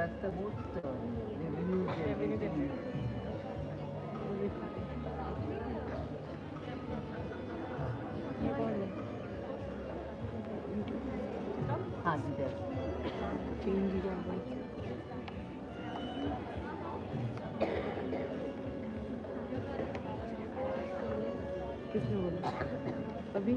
That's the most revenue generating. हाँ जी change किसने बोला अभी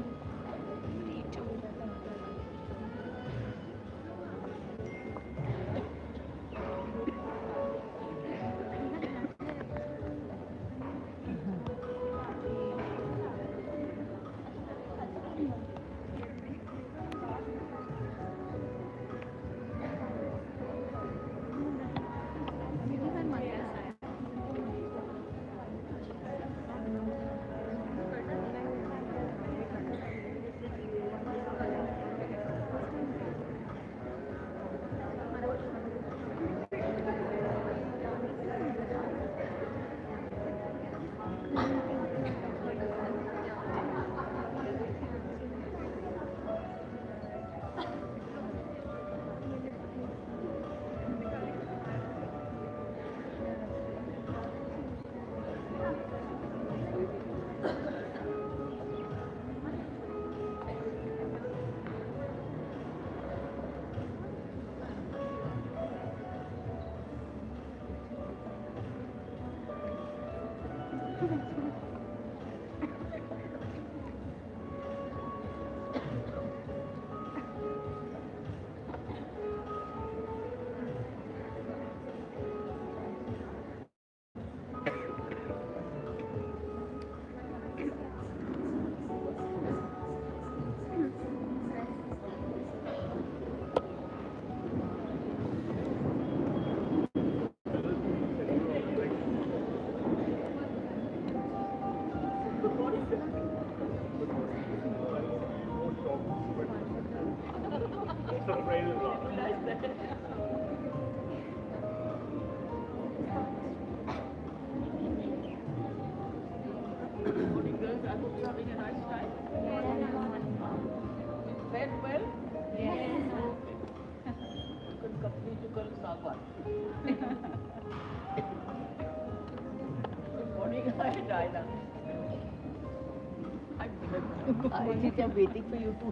I'm waiting for you to.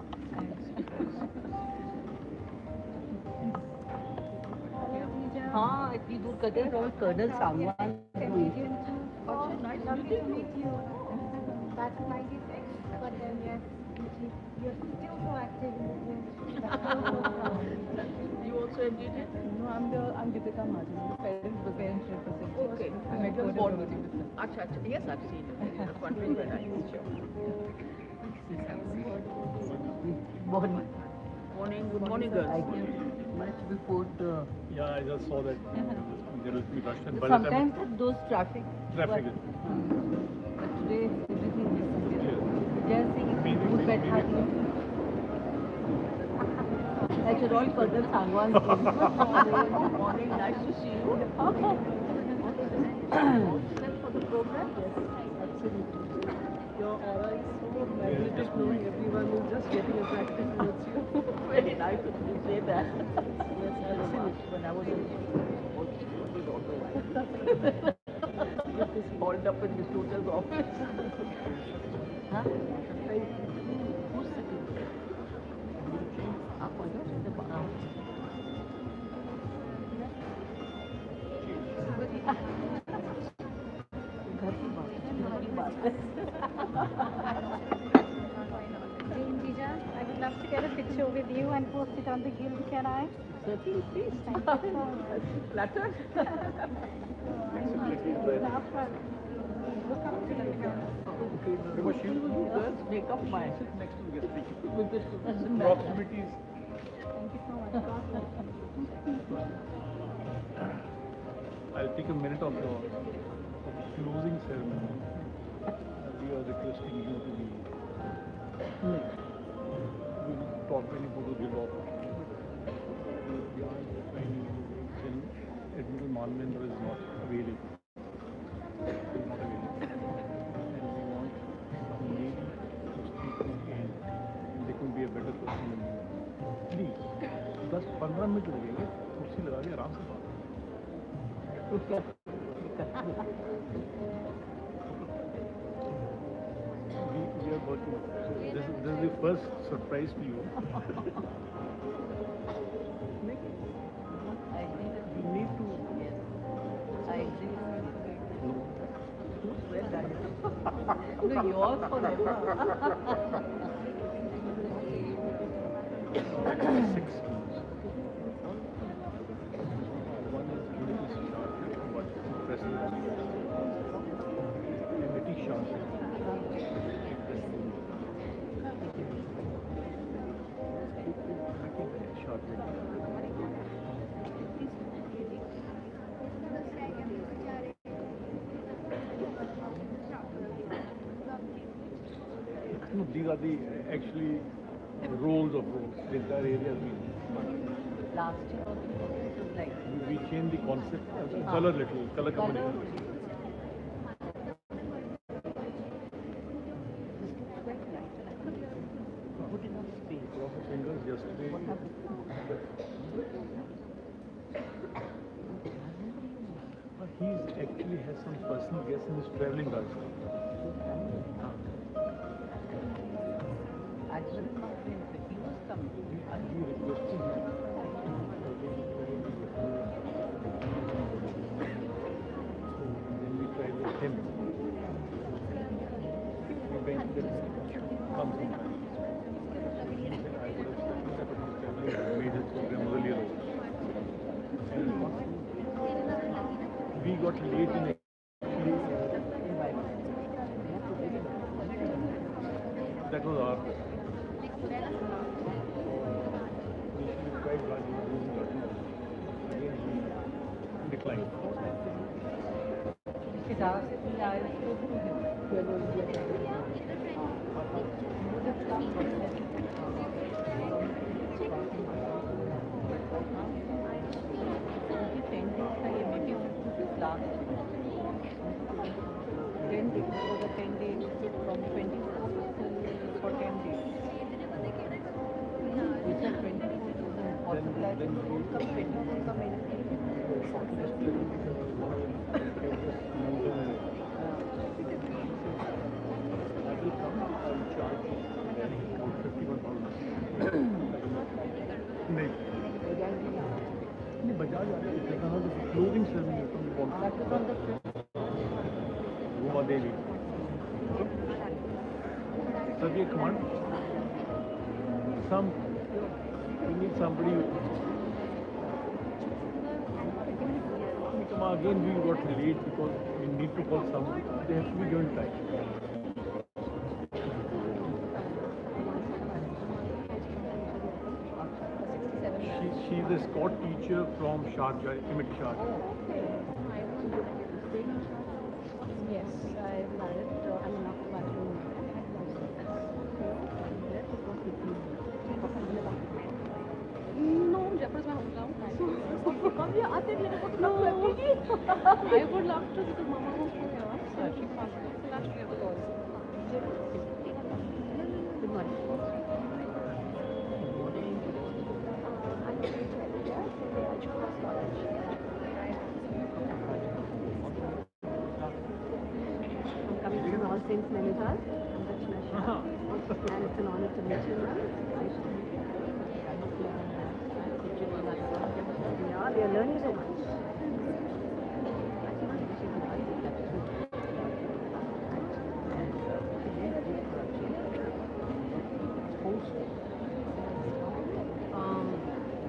हाँ इतनी दूर कदर और कर्नल सामान Nice to meet you. That's 96, but then you're still so active in the You also M.G.D? No, I'm Deepika Mahajan, the parents representative. Okay, I was born with you. Acha, yes, I've seen it. The country where I was Morning, good morning, girls. I came much before the. Yeah, I just saw that there will be rush and by the Sometimes time those traffic. traffic. But today everything is disappeared. Yes. Just saying, good bed I should all Colonel Sangwan. Good morning, nice to see you. For the program? Yes, absolutely. Your aura is so magnetic, knowing everyone is just getting attracted towards you. Very nice of you to say that. When I was in hauled up in the tutor's office. Huh? Who's sitting there? Up on the bar. I would love to get a picture with you and post it on the guild, can I? Certainly, please. Thank you so much. Flattered? Look up to the camera. Because she You girls make up my sit next to the guest speaker. with this doesn't matter. Proximity is Thank you so much. God bless. I'll take a minute of your closing ceremony. We are requesting you to be we talk when you go to the law. We are finding then Admiral Manvendra is not available. Is not available. And we want some lady to speak in the end. And they could be a better person than you. Please, 10-15 minute लगेंगे कुर्सी लगा के आराम से बात We are working. This is the first surprise to you. I agree with We need to. yes. I agree with you. Well done. No, yours forever. 6 schools. One is beautiful sharp, but impressive. Unity sharp. No, these are the actually roles of roles. The entire area has been. Last year also it was like We changed the concept, color little, color combination. quite nice. Good enough space. Cross the fingers yesterday. He's actually has some personal guests and is traveling also. I couldn't not think that he was coming. He requested him. So then we tried with him. We went with come sometime. He said I would have set up his traveling, made his program earlier. And we got late in actually. That was our. Initially quite glad he was losing our team. Again he declined. It asked me, I spoke to him. He would have come for maybe 10 days का ये maybe this last 10 days for the 10 days from 24th for 10 days. Which are 24th is impossible. I think don't come 24th come anything. I will come, I will charge you 51,000. नहीं नहीं बजाज आ रही है clothing service from That is on the 5th. Goma Devi. Sabhi command. We need somebody. Again we got late because we need to call somebody. They have to be given time. She's a Scott teacher from Sharjah, Imit Sharjah. Yes, I married. I'm not married. No, Jaipur is my hometown. Come here, Ate, no. I would love to because Mama was here. So she passed. So naturally, I was also. Good morning. I'm coming from All Saints Nainital. I'm Dachna Shah. And it's an honor to meet you, ma'am. Yeah, we are learning so much.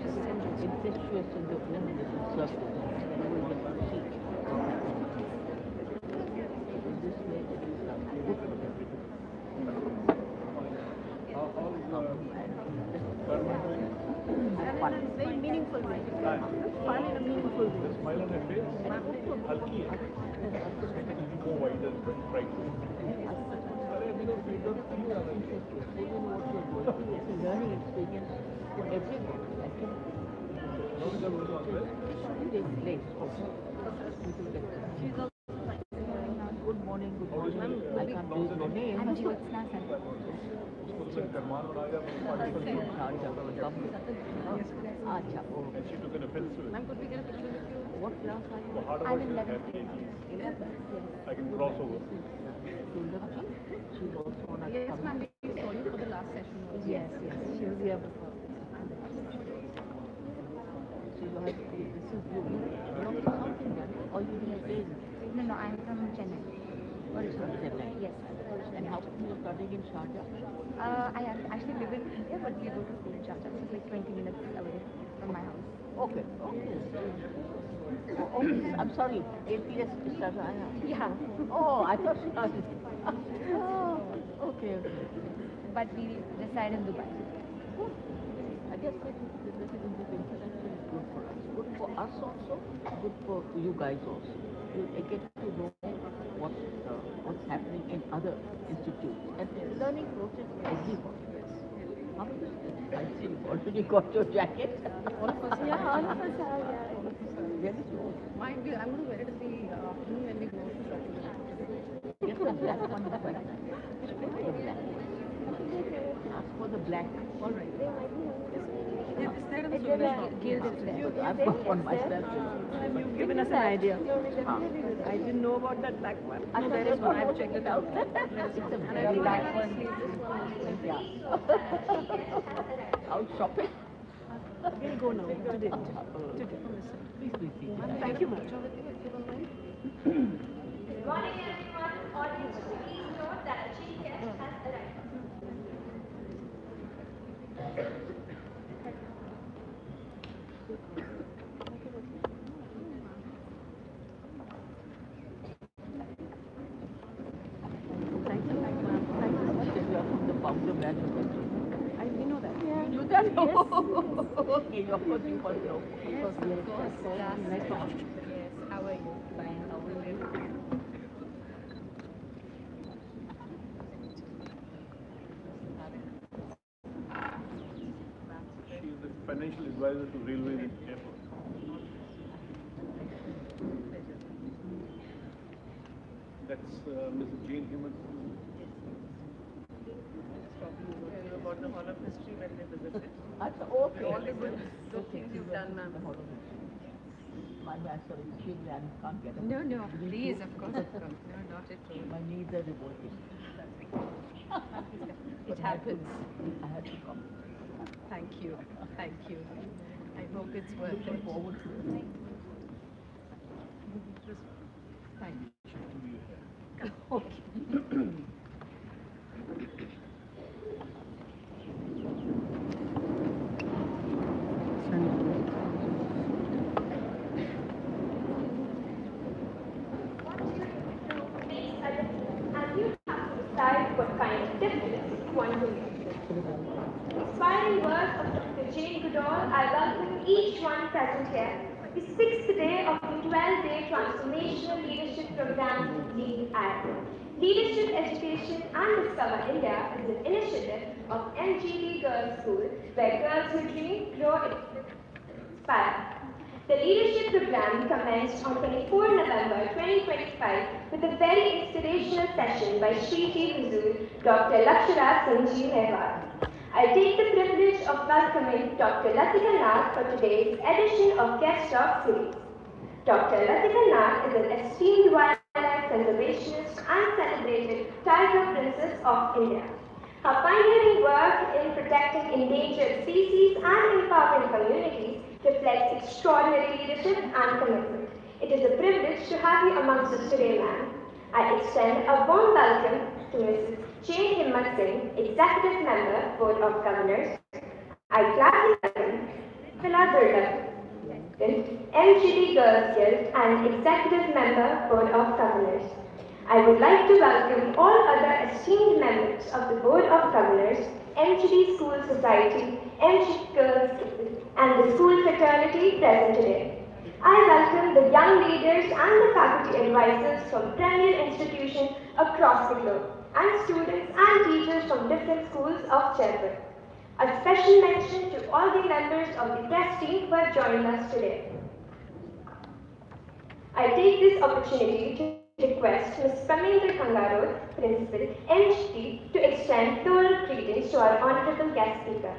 Just send it. Incestuous in the women circle. This way it is And in a very meaningful way. Fun in a meaningful way. Smile on her face. Halki hai. Go wider, right. It's a learning experience for everyone. I think it takes place also. She's also Good morning, good morning. I can't read your name. M.G.D. Acha, oh. And she took an offense to it. Ma'am, could we get a picture with you? What class are you? So how I'm about in you? 11th grade. 11th. I can cross over. Sundar, she's also on a Yes, ma'am, we saw you for the last session also. Yes, yes, she was here before. So you have, this is you, you're from South India, no? Or you have stayed No, no, I'm from Chennai. from Chennai? Yes. And how come you're studying in Sharjah? I actually live in India, but we go to school in Sharjah. It's like 20 minutes away from my house. Okay, okay. Oh, okay, I'm sorry, APS is Sharjah. Yeah. Oh, I thought Sharjah. Oh, okay, okay. But we reside in Dubai. I guess that visiting this international is good for us. Good for us also, good for you guys also. You get to know what's happening in other institutes. And the learning process for everyone. How many students? I see you've already got your jacket. All of us Yeah, are. all of us are, yeah. Very good. I'm going to wear it in the afternoon when we go to shopping. Yes, the black one is quite nice. The black. Ask for the black. All right. It's there in the It's souvenir shop. gilded there. I've got one myself. You've given us an idea. Ah. I didn't know about that black one. No, there is one. I've checked it out. It's a And I very do black have one. Yeah. Out shopping? We'll go now. Today. Please be seated. Thank you, ma'am. Good morning, everyone. Audience, please note that a chief guest has arrived. Thank you. Thank you so much that you are from the founder batch of LG. We know that. You knew that? Okay, of course you must know. Yes, of course. Nice to meet you. Yes, how are you? Fine, how are you? She is the financial advisor to railways in Jaipur. That's Mrs. Jane Human. About the Hall of History when they visited. That's okay. All the good things you've done, ma'am. My bad, sorry. Excuse me, I can't get up. No, no, please, of course, of course. No, not at all. My knees are revolting. It happens. I had to come. Thank you. Thank you. I hope it's worth Looking it. forward to it. Thank you. Okay. And you have to decide what kind of difference you want to make. Inspiring work of Dr. Jane Goodall, I welcome each one present here. The sixth day of the 12-day transformational leadership program, Lead Ireland. Leadership Education and Discover India is an initiative of M.G.D. Girls' School, where girls who dream, grow, inspire. The leadership program commenced on 24 November 2025 with a very inspirational session by Shri Huzur, Dr. Lakshara Singh Mehwar. I take the privilege of welcoming Dr. Latika Nag for today's edition of Guest Talk series. Dr. Latika Nag is an esteemed wildlife conservationist and celebrated tiger princess of India. Her pioneering work in protecting endangered species and empowering communities reflects extraordinary leadership and commitment. It is a privilege to have you amongst us today, ma'am. I extend a warm welcome to Mrs. Jane Himmat Singh, Executive Member, Board of Governors. I gladly welcome Phila Durga, M.G.D. Girls Guild and Executive Member, Board of Governors. I would like to welcome all other esteemed members of the Board of Governors, M.G.D. School Society, M.G.D. Girls Guild, and the school fraternity present today. I welcome the young leaders and the faculty advisors from premier institutions across the globe, and students and teachers from different schools of Jaipur. A special mention to all the members of the press team who have joined us today. I take this opportunity to request Ms. Pramendra Kangarod, Principal, M.G.D, to extend floral greetings to our honorable guest speaker.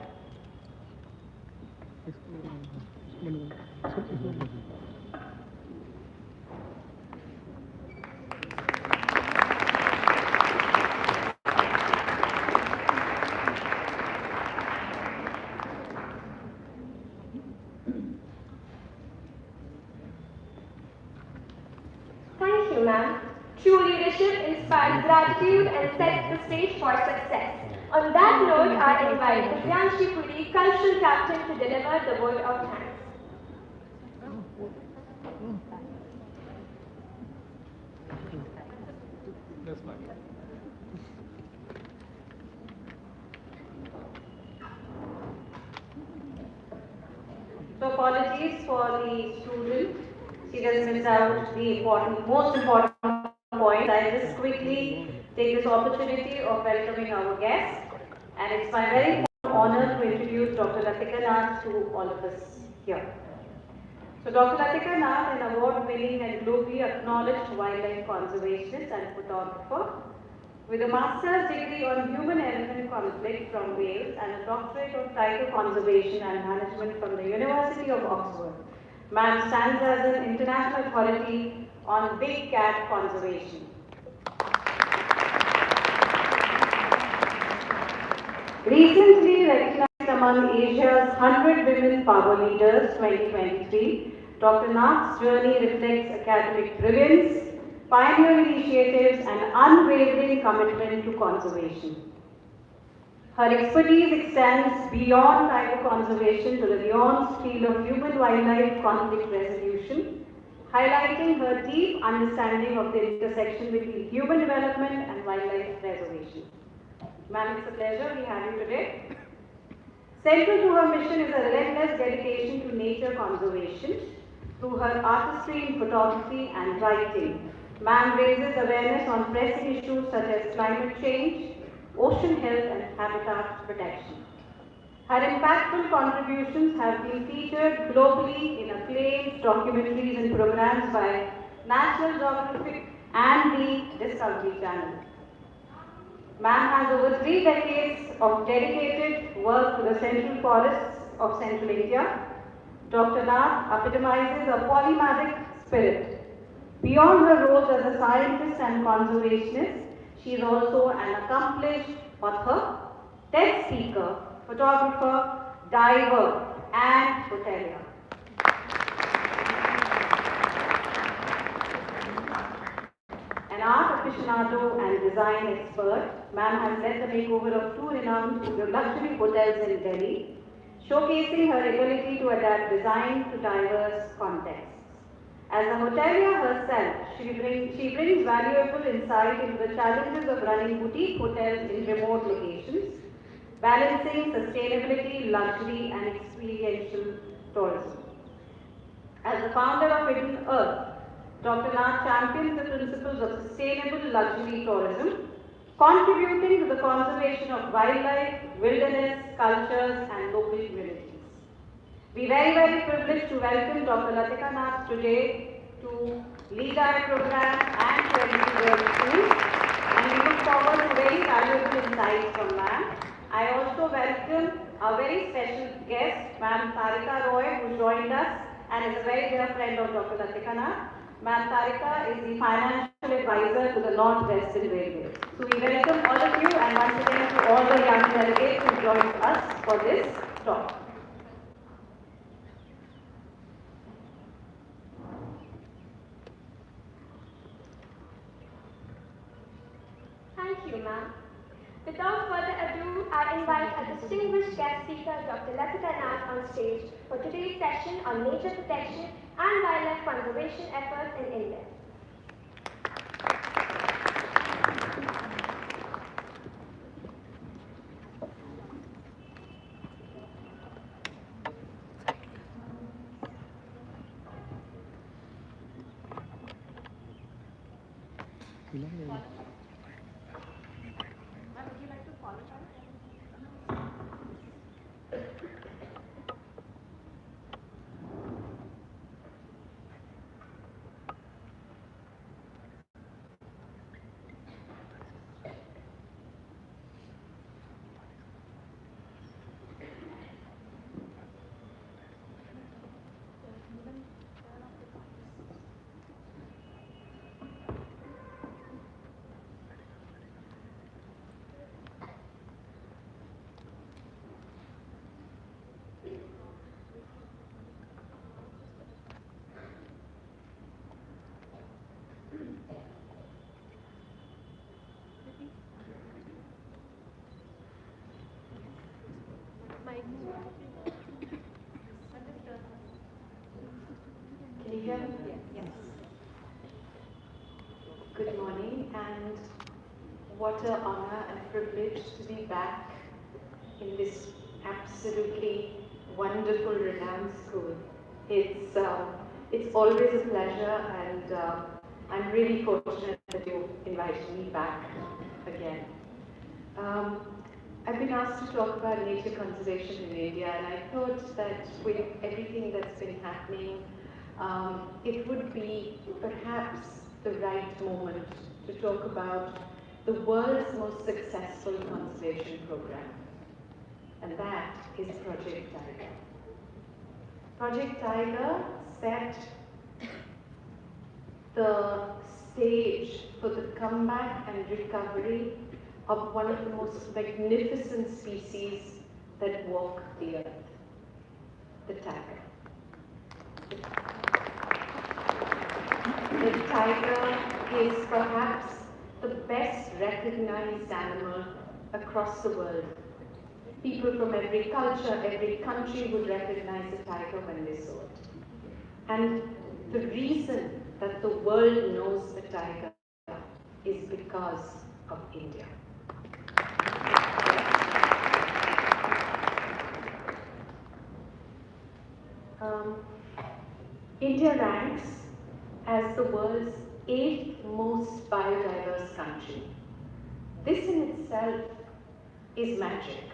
leadership inspires gratitude and sets the stage for success. On that note, I invite Divyanshi Puri, cultural captain, to deliver the word of thanks. That's fine. So apologies for the student. She just missed out the most important point. I'll just quickly take this opportunity of welcoming our guest. And it's my very honor to introduce Dr. Latika Nath to all of us here. So Dr. Latika Nath, an award-winning and globally acknowledged wildlife conservationist and photographer, with a master's degree on human-elephant conflict from Wales and a doctorate of tiger conservation and management from the University of Oxford, ma'am stands as an international authority on big cat conservation. Recently recognized among Asia's 100 Women Power Leaders 2023, Dr. Nath's journey reflects academic brilliance, pioneer initiatives, and unwavering commitment to conservation. Her expertise extends beyond tiger conservation to the nuanced field of human-wildlife conflict resolution, highlighting her deep understanding of the intersection between human development and wildlife preservation. Ma'am, it's a pleasure we have you today. Central to her mission is a relentless dedication to nature conservation through her artistry in photography and writing. Ma'am raises awareness on pressing issues such as climate change, ocean health, and habitat protection. Her impactful contributions have been featured globally in acclaimed documentaries and programs by National Geographic and the Discovery Channel. Ma'am has over 3 decades of dedicated work to the central forests of Central India. Dr. Nath epitomizes a polymathic spirit. Beyond her roles as a scientist and conservationist, she is also an accomplished author, TED speaker, photographer, diver, and hotelier. An art aficionado and design expert, ma'am has led the makeover of 2 renowned luxury hotels in Delhi, showcasing her ability to adapt design to diverse contexts. As a hotelier herself, she brings valuable insight into the challenges of running boutique hotels in remote locations, balancing sustainability, luxury, and experiential tourism. As the founder of Hidden Earth, Dr. Nath champions the principles of sustainable luxury tourism, contributing to the conservation of wildlife, wilderness, cultures, and local communities. We are very privileged to welcome Dr. Latika Nath today to lead our program and to educate girls schools, and we look forward to very valuable insights from ma'am. I also welcome our very special guest, Ma'am Tarika Roy, who joined us and is a very dear friend of Dr. Latika Nath. Ma'am Tarika is the financial advisor to the North Western Railway. So we welcome all of you and once again to all the young delegates who joined us for this talk. Thank you, ma'am. Without further ado, I invite our distinguished guest speaker, Dr. Latika Nath, on stage for today's session on nature protection and wildlife conservation efforts in India. you hear me? Yes. Good morning, and what an honor and privilege to be back in this absolutely wonderful, renowned school. It's always a pleasure, and I'm really fortunate that you invited me back again. Um, I've been asked to talk about nature conservation in India, and I thought that with everything that's been happening, it would be perhaps the right moment to talk about the world's most successful conservation program, and that is Project Tiger. Project Tiger set the stage for the comeback and recovery of one of the most magnificent species that walk the earth, the tiger. The tiger is perhaps the best recognized animal across the world. People from every culture, every country would recognize the tiger when they saw it. And the reason that the world knows the tiger is because of India. India ranks as the world's 8th most biodiverse country. This in itself is magic.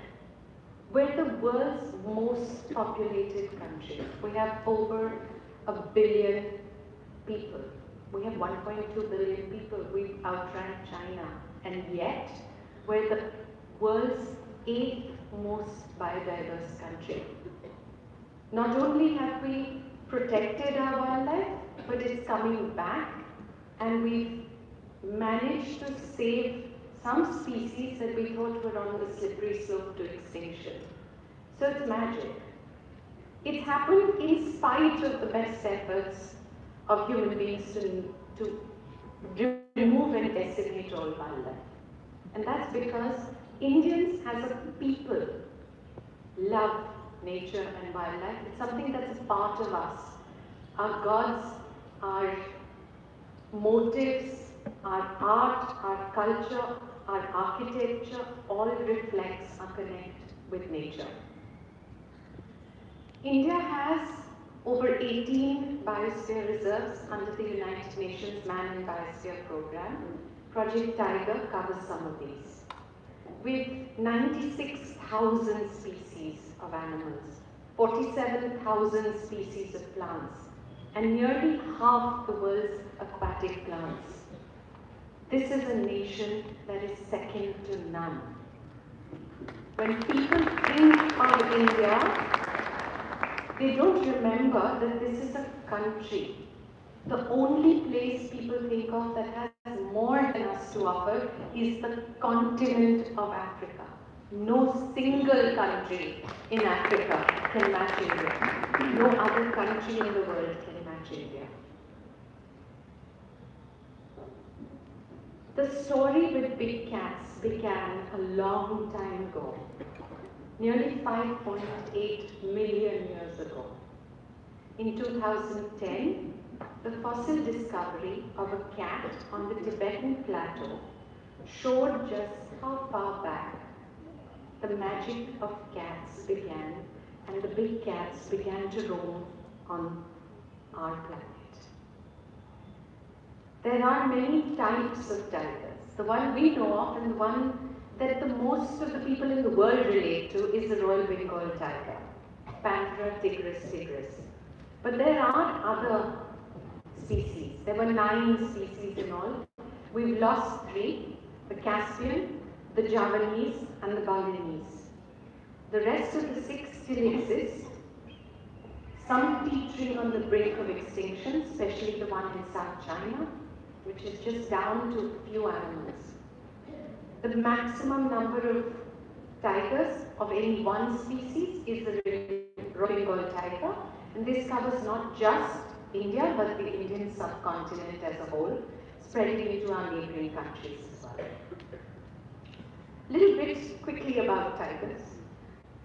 We're the world's most populated country. We have over 1 billion people. We have 1.2 billion people. We've outranked China. And yet, we're the world's 8th most biodiverse country. Not only have we protected our wildlife, but it's coming back, and we've managed to save some species that we thought were on the slippery slope to extinction. So it's magic. It's happened in spite of the best efforts of human beings to remove and decimate all wildlife. And that's because Indians as a people love nature and wildlife. It's something that's a part of us. Our gods, our motives, our art, our culture, our architecture all reflects our connect with nature. India has over 18 biosphere reserves under the United Nations Man and Biosphere Program. Project Tiger covers some of these. With 96,000 species of animals, 47,000 species of plants, and nearly half the world's aquatic plants. This is a nation that is second to none. When people think of India, they don't remember that this is a country. The only place people think of that has more than us to offer is the continent of Africa. No single country in Africa can match India. No other country in the world can match India. The story with big cats began a long time ago, nearly 5.8 million years ago. In 2010, the fossil discovery of a cat on the Tibetan plateau showed just how far back the magic of cats began, and the big cats began to roam on our planet. There are many types of tigers. The one we know of and the one that the most of the people in the world relate to is the Royal Bengal tiger, Panthera tigris. But there are other species. There were 9 species in all. We've lost 3, the Caspian, the Javanese, and the Balinese. The rest of the 6 still exist, some teetering on the brink of extinction, especially the one in South China, which is just down to a few animals. The maximum number of tigers of any one species is the Royal Bengal tiger, and this covers not just India, but the Indian subcontinent as a whole, spreading into our neighboring countries as well. A little bit quickly about tigers.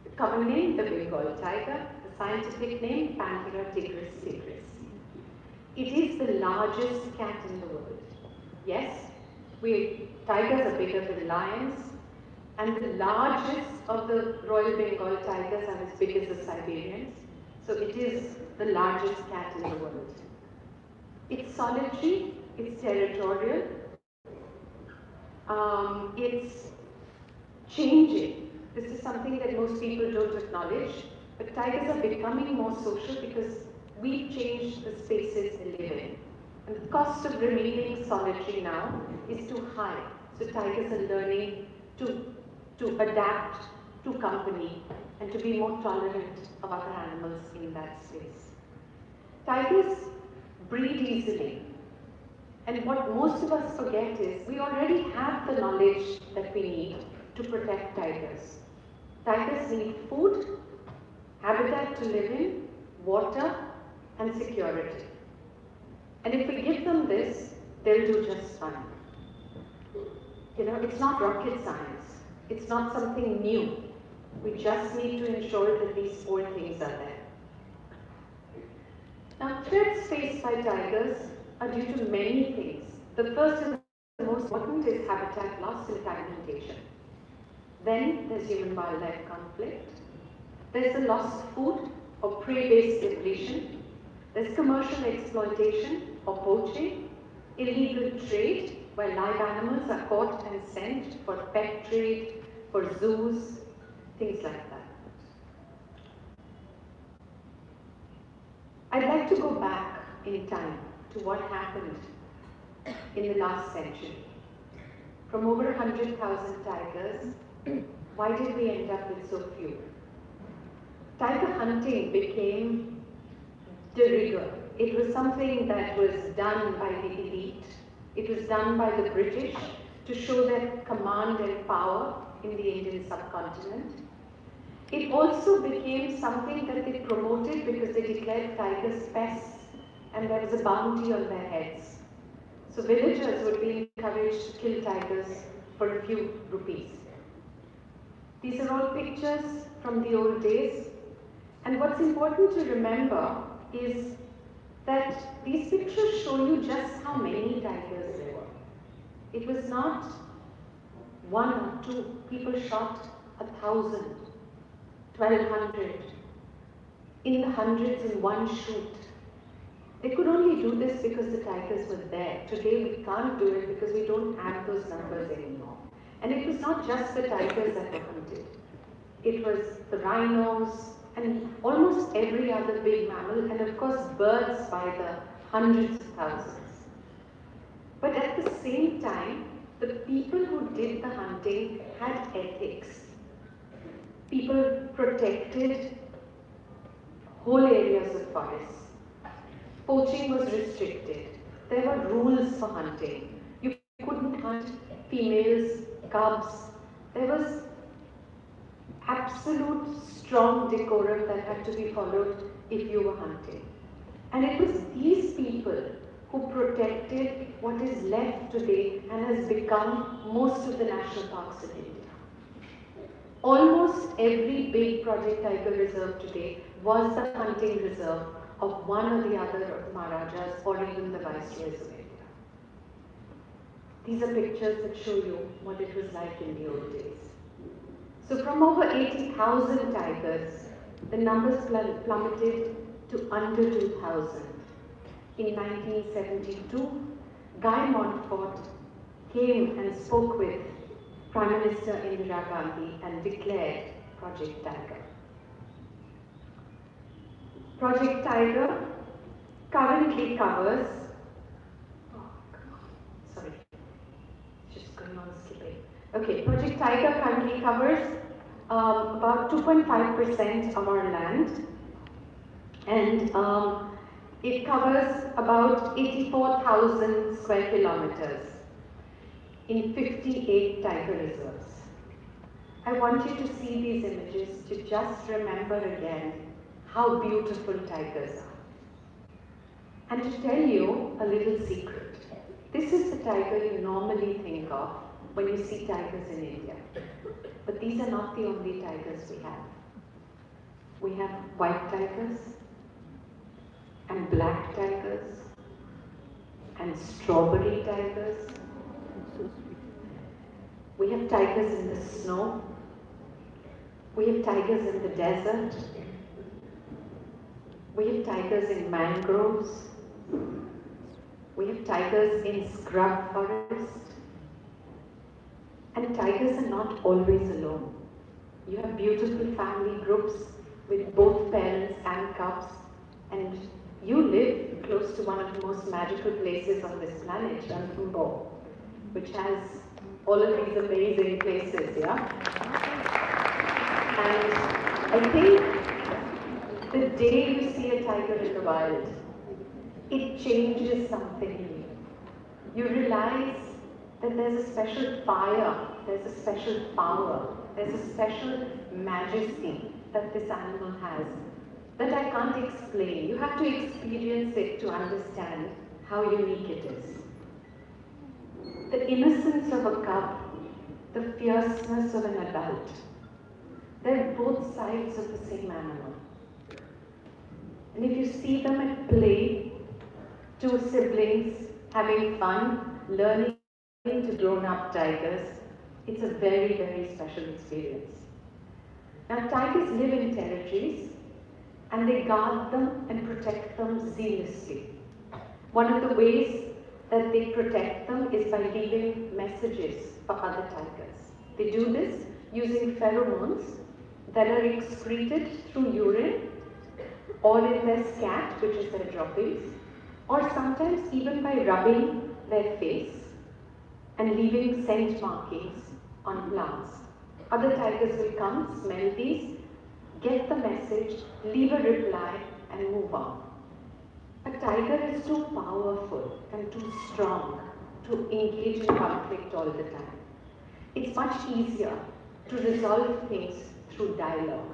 The common name, the Bengal tiger. The scientific name, Panthera tigris. largest cat in the world. Yes, tigers are bigger than lions, and the largest of the Royal Bengal tigers are as big as the Siberians. So it is the largest cat in the world. It's solitary, it's territorial, it's changing. This is something that most people don't acknowledge, but tigers are becoming more social because we've changed the spaces they live in. And the cost of remaining solitary now is too high. So tigers are learning to adapt to company and to be more tolerant of other animals in that space. Tigers breed easily. And what most of us forget is we already have the knowledge that we need to protect tigers. Tigers need food, habitat to live in, water, and security. And if we give them this, they'll do just fine. You know, it's not rocket science. It's not something new. We just need to ensure that these four things are there. Now, threats faced by tigers are due to many things. The first and the most important is habitat loss and fragmentation. Then there's human-wildlife conflict. There's the loss of food or prey-based depletion. There's commercial exploitation or poaching, illegal trade, where live animals are caught and sent for pet trade, for zoos, things like that. I'd like to go back in time to what happened in the last century. From over 100,000 tigers, why did we end up with so few? Tiger hunting became de rigueur. It was something that was done by the elite. It was done by the British to show their command and power in the Indian subcontinent. It also became something that they promoted because they declared tigers pests and there was a bounty on their heads. So villagers would be encouraged to kill tigers for a few rupees. These are all pictures from the old days. And what's important to remember is that these pictures show you just how many tigers there were. It was not one or two. People shot 1,000, 1,200, in the hundreds in one shoot. They could only do this because the tigers were there. Today we can't do it because we don't have those numbers anymore. And it was not just the tigers that were hunted. It was the rhinos and almost every other big mammal, and of course birds by the hundreds of thousands. But at the same time, the people who did the hunting had ethics. People protected whole areas of forests. Poaching was restricted. There were rules for hunting. You couldn't hunt females, cubs. There was absolute strong decorum that had to be followed if you were hunting. And it was these people who protected what is left today and has become most of the national parks in India. Almost every big Project Tiger reserve today was the hunting reserve of one or the other of the Maharajas or even the Viceroys of India. These are pictures that show you what it was like in the old days. So from over 80,000 tigers, the numbers plummeted to under 2,000. In 1972, Guy Montfort came and spoke with Prime Minister Indira Gandhi and declared Project Tiger. Project Tiger currently covers, Okay, Project Tiger currently covers about 2.5% of our land, and it covers about 84,000 square kilometers in 58 tiger reserves. I want you to see these images to just remember again how beautiful tigers are. And to tell you a little secret, this is the tiger you normally think of when you see tigers in India. But these are not the only tigers we have. We have white tigers and black tigers strawberry tigers. It's so sweet. We have tigers in the snow. We have tigers in the desert. We have tigers in mangroves. We have tigers in scrub forest. And tigers are not always alone. You have beautiful family groups with both parents and cubs, and you live close to one of the most magical places on this planet, Ranthambore, which has all of these amazing places, yeah? And I think the day you see a tiger in the wild, it changes something in you. You realize that there's a special fire, there's a special power, there's a special majesty that this animal has that I can't explain. You have to experience it to understand how unique it is. The innocence of a cub, the fierceness of an adult, they're both sides of the same animal. And if you see them at play, two siblings having fun, learning to grown-up tigers, it's a very, very special experience. Now, tigers live in territories and they guard them and protect them zealously. One of the ways that they protect them is by leaving messages for other tigers. They do this using pheromones that are excreted through urine or in their scat, which is their droppings, or sometimes even by rubbing their face and leaving scent markings on plants. Other tigers will come, smell these, get the message, leave a reply, and move on. A tiger is too powerful and too strong to engage in conflict all the time. It's much easier to resolve things through dialogue.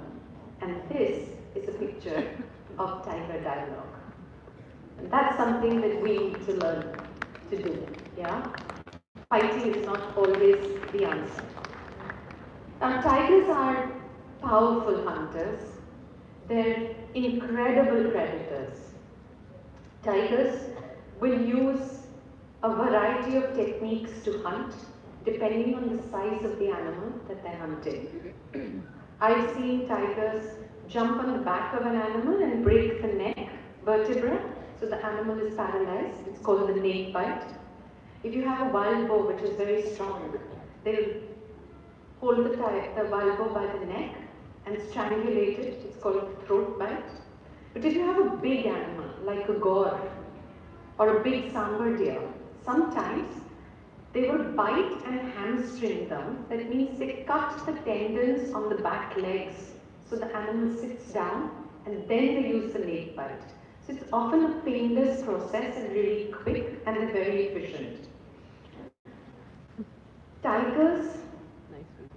And this is a picture of tiger dialogue. And that's something that we need to learn to do, yeah? Fighting is not always the answer. Now, tigers are powerful hunters. They're incredible predators. Tigers will use a variety of techniques to hunt depending on the size of the animal that they're hunting. I've seen tigers jump on the back of an animal and break the neck vertebra, so the animal is paralyzed. It's called the snake bite. If you have a wild boar, which is very strong, they'll hold the wild boar by the neck and strangulate it. It's called a throat bite. But if you have a big animal, like a gaur or a big sambar deer, sometimes they will bite and hamstring them. That means they cut the tendons on the back legs so the animal sits down and then they use the snake bite. So it's often a painless process and really quick, and they're very efficient. Tigers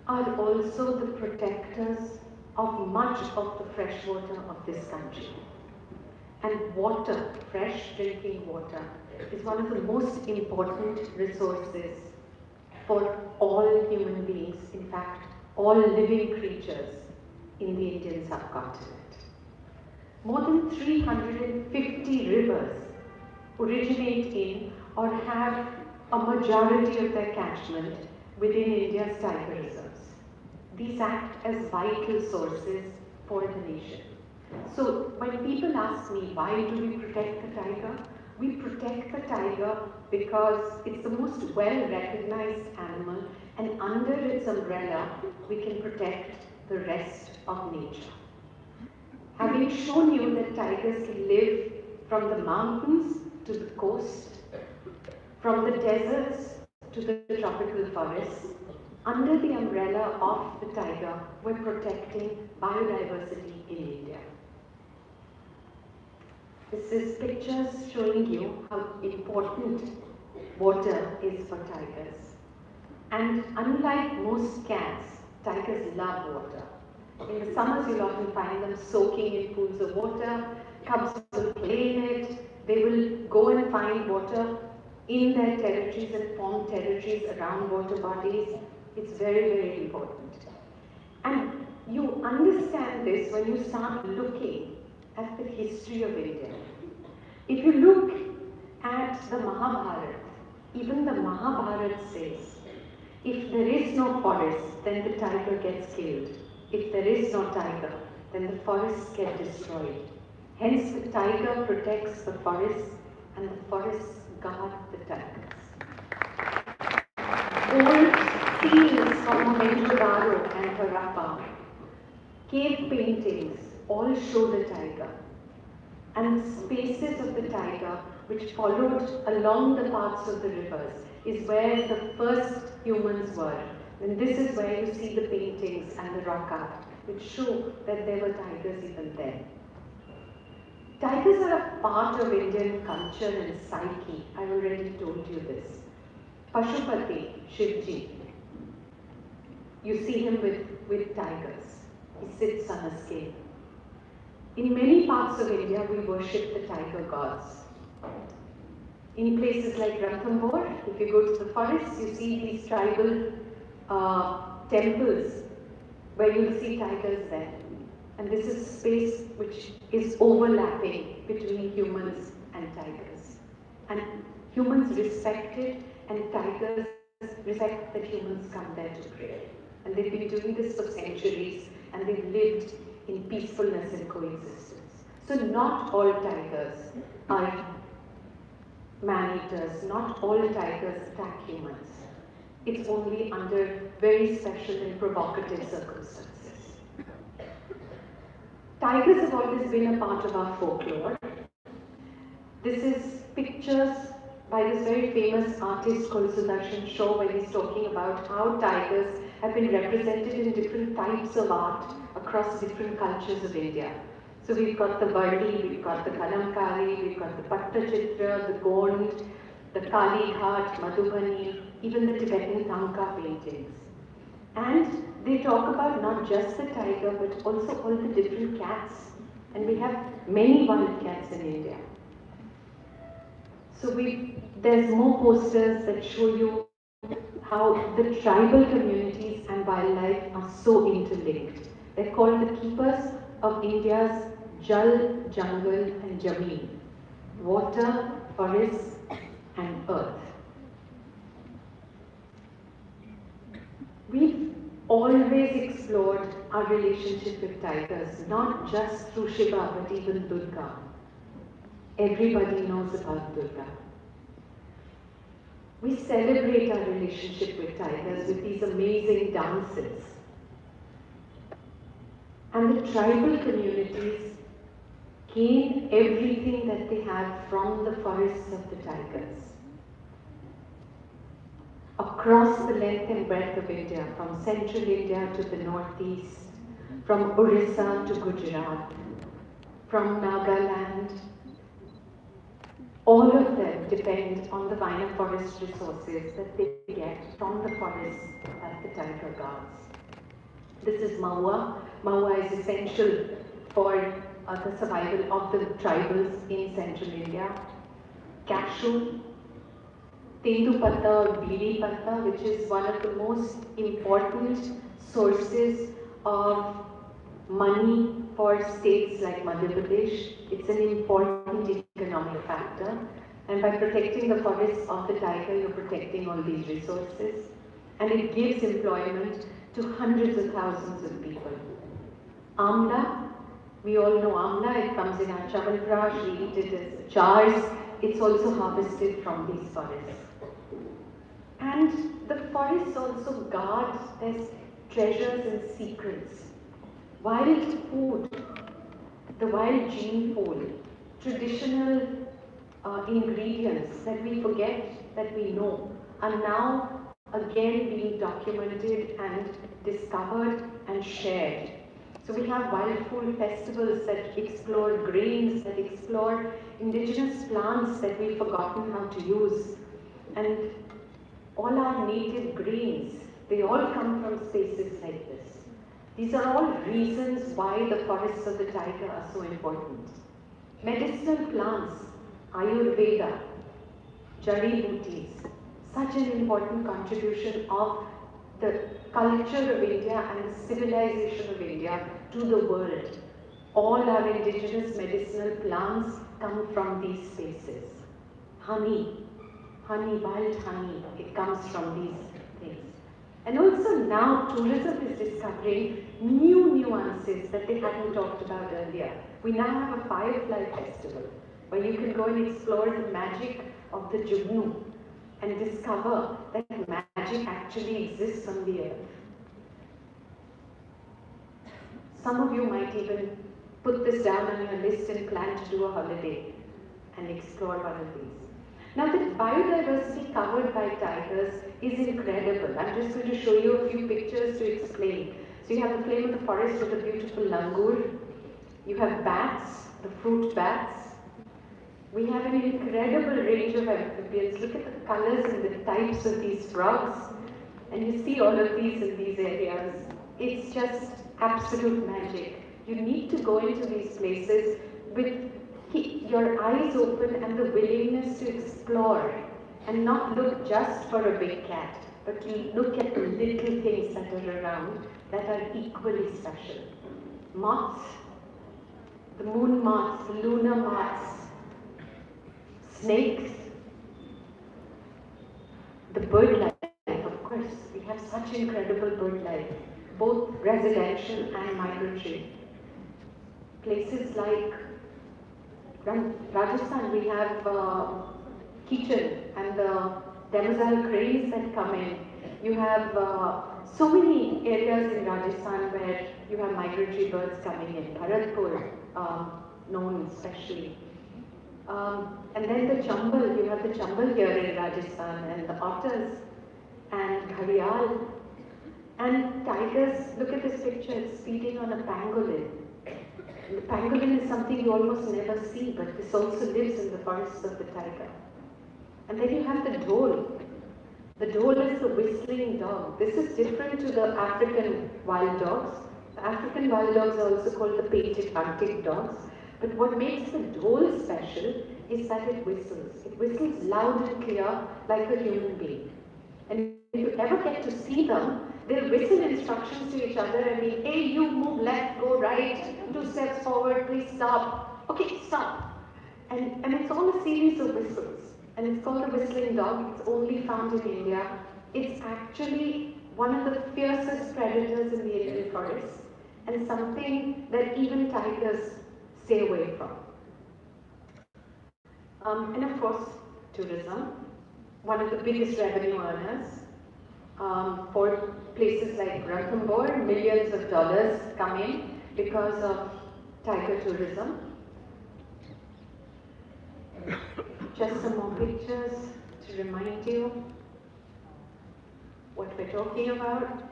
are also the protectors of much of the fresh water of this country. And water, fresh drinking water, is one of the most important resources for all human beings, in fact, all living creatures in the Indian subcontinent. More than 350 rivers originate in or have a majority of their catchment within India's tiger reserves. These act as vital sources for the nation. So when people ask me, why do we protect the tiger? We protect the tiger because it's the most well-recognized animal, and under its umbrella, we can protect the rest of nature. Having shown you that tigers can live from the mountains to the coast, from the deserts to the tropical forests, under the umbrella of the tiger, we're protecting biodiversity in India. This is pictures showing you how important water is for tigers. And unlike most cats, tigers love water. In the summers, you'll often find them soaking in pools of water. Cubs will play in it. They will go and find water in their territories and form territories around water bodies. It's very, very important. And you understand this when you start looking at the history of India. If you look at fact, the Mahabharata, even the Mahabharata says, if there is no forest, then the tiger gets killed. If there is no tiger, then the forests get destroyed. Hence, the tiger protects the forests and the forests guard the tigers. Old seals from M.G.D and Harappa, cave paintings all show the tiger. And the spaces of the tiger, which followed along the paths of the rivers, is where the first humans were. And this is where you see the paintings and the rock art, which show that there were tigers even then. Tigers are a part of Indian culture and psyche. I already told you this. Pashupati, Shivji, you see him with tigers. He sits on a scale. In many parts of India, we worship the tiger gods. In places like Ranthambore, if you go to the forests, you see these tribal temples where you'll see tigers there. And this is space which is overlapping between humans and tigers. And humans respect it, and tigers respect that humans come there to pray. And they've been doing this for centuries, and they've lived in peacefulness and coexistence. So not all tigers are man-eaters, not all tigers attack humans. It's only under very special and provocative circumstances. Tigers have always been a part of our folklore. This is pictures by this very famous artist called Sudarshan Shah, where he's talking about how tigers have been represented in different types of art across different cultures of India. So we've got the Vardi, we've got the Kalamkari, we've got the Pattachitra, the Gond, the Kali Ghat, Madhubani, even the Tibetan Tanka paintings. And they talk about not just the tiger, but also all the different cats. And we have many wild cats in India. So there's more posters that show you how the tribal communities and wildlife are so interlinked. They're called the keepers of India's Jal, Jungle and Jameen, water, forests and earth. We've always explored our relationship with tigers, not just through Shiva, but even Durga. Everybody knows about Durga. We celebrate our relationship with tigers with these amazing dances. And the tribal communities gain everything that they have from the forests of the tigers. Across the length and breadth of India, from central India to the northeast, from Orissa to Gujarat, from Nagaland, all of them depend on the vine forest resources that they get from the forests that the tiger guards. This is Maua. Maua is essential for the survival of the tribals in central India. Cashew, Tendupatta or Bidi Patta, which is one of the most important sources of money for states like Madhya Pradesh. It's an important economic factor. And by protecting the forests of the tiger, you're protecting all these resources. And it gives employment to hundreds of thousands of people. Amla, we all know amla, it comes in our chaval brush, we eat it as jars. It's also harvested from these forests. And the forests also guard their treasures and secrets. Wild food, the wild gene pool, traditional ingredients that we forget that we know are now again being documented and discovered and shared. So we have wild food festivals that explore grains, that explore indigenous plants that we've forgotten how to use. And all our native greens, they all come from spaces like this. These are all reasons why the forests of the tiger are so important. Medicinal plants, Ayurveda, Jari Booties, such an important contribution of the culture of India and the civilization of India to the world. All our indigenous medicinal plants come from these spaces. honey, wild honey, it comes from these things. And also now tourism is discovering new nuances that they hadn't talked about earlier. We now have a firefly festival where you can go and explore the magic of the Jugnu and discover that magic actually exists on the earth. Some of you might even put this down on your list and plan to do a holiday and explore one of these. Now the biodiversity covered by tigers is incredible. I'm just going to show you a few pictures to explain. So you have the flame of the forest with the beautiful langur. You have bats, the fruit bats. We have an incredible range of amphibians. Look at the colors and the types of these frogs. And you see all of these in these areas. It's just absolute magic. You need to go into these places with your eyes open and the willingness to explore and not look just for a big cat, but to look at the little things that are around that are equally special. Moths, the moon moths, the lunar moths, snakes, the bird life, of course. We have such incredible bird life, both residential and migratory. Places like Rajasthan, we have Kitchen and the demoiselle cranes that come in. You have so many areas in Rajasthan where you have migratory birds coming in. Bharatpur, known especially. And then the chambal, you have the chambal here in Rajasthan, and the otters, and gharial. And tigers, look at this picture, it's feeding on a pangolin. The pangolin is something you almost never see, but this also lives in the forests of the taiga. And then you have the dhole. The dhole is the whistling dog. This is different to the African wild dogs. The African wild dogs are also called the painted hunting dogs. But what makes the dhole special is that it whistles. It whistles loud and clear like a human being. And if you ever get to see them, they'll whistle instructions to each other. I mean, hey, you move left, go right, 2 steps forward, please stop. Okay, stop. And it's all a series of whistles. And it's called the whistling dog. It's only found in India. It's actually one of the fiercest predators in the Indian forests and something that even tigers stay away from. And of course, tourism, one of the biggest revenue earners. For places like Ranthambore, millions of dollars come in because of tiger tourism. Just some more pictures to remind you what we're talking about.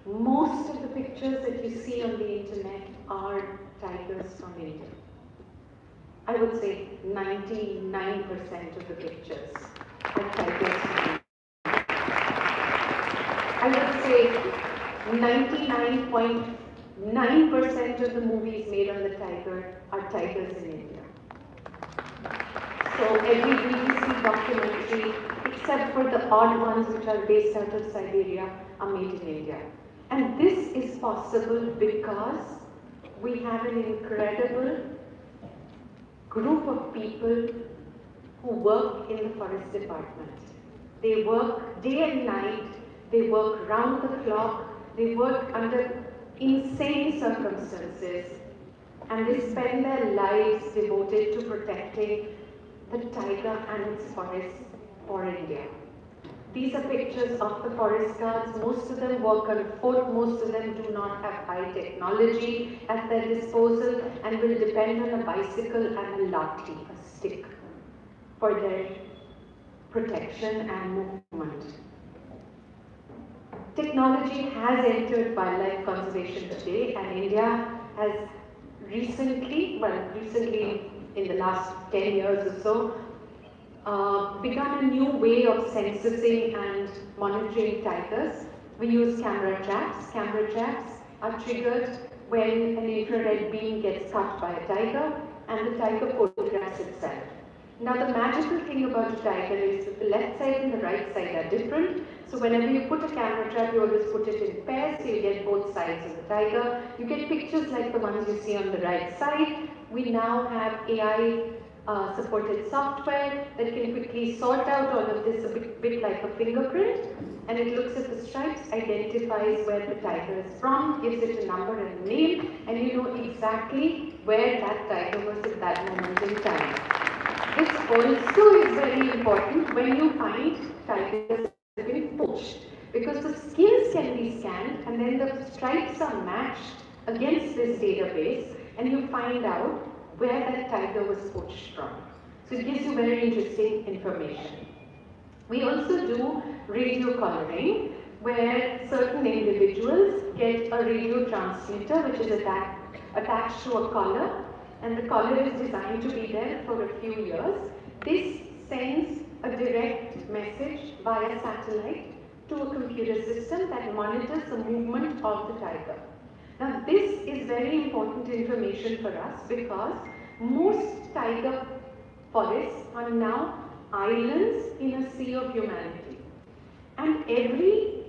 Most of the pictures that you see on the internet are tigers from India. I would say 99% of the pictures are tigers from India. I would say 99.9% of the movies made on the tiger are tigers in India. So every BBC documentary, except for the odd ones which are based out of Siberia, are made in India. And this is possible because we have an incredible group of people who work in the forest department. They work day and night, they work round the clock, they work under insane circumstances, and they spend their lives devoted to protecting the tiger and its forests for India. These are pictures of the forest guards. Most of them work on foot, most of them do not have high technology at their disposal and will depend on a bicycle and a lathi, a stick, for their protection and movement. Technology has entered wildlife conservation today, and India has recently in the last 10 years or so, begun a new way of censusing and monitoring tigers. We use camera traps. Camera traps are triggered when an infrared beam gets cut by a tiger and the tiger photographs itself. Now the magical thing about a tiger is that the left side and the right side are different. So whenever you put a camera trap, you always put it in pairs, so you get both sides of the tiger. You get pictures like the ones you see on the right side. We now have AI supported software that can quickly sort out all of this a bit like a fingerprint, and it looks at the stripes, identifies where the tiger is from, gives it a number and a name, and you know exactly where that tiger was at that moment in time. This also is very important when you find tigers that have been poached, because the skins can be scanned and then the stripes are matched against this database, and you find out where that tiger was poached from. So it gives you very interesting information. We also do radio collaring, where certain individuals get a radio transmitter which is attached to a collar, and the collar is designed to be there for a few years. This sends a direct message via satellite to a computer system that monitors the movement of the tiger. Now this is very important information for us because most tiger forests are now islands in a sea of humanity. And every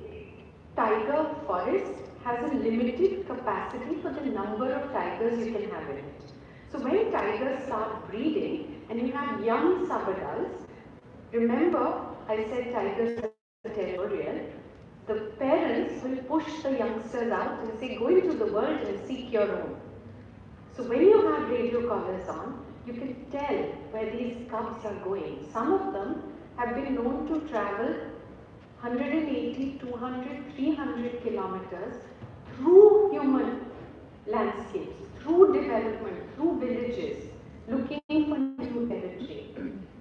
tiger forest has a limited capacity for the number of tigers you can have in it. So when tigers start breeding and you have young subadults, remember I said tigers are territorial, the parents will push the youngsters out and say, go into the world and seek your own. So when you have radio collars on, you can tell where these cubs are going. Some of them have been known to travel 180, 200, 300 kilometers through human landscapes, through development, through villages, looking for new territory.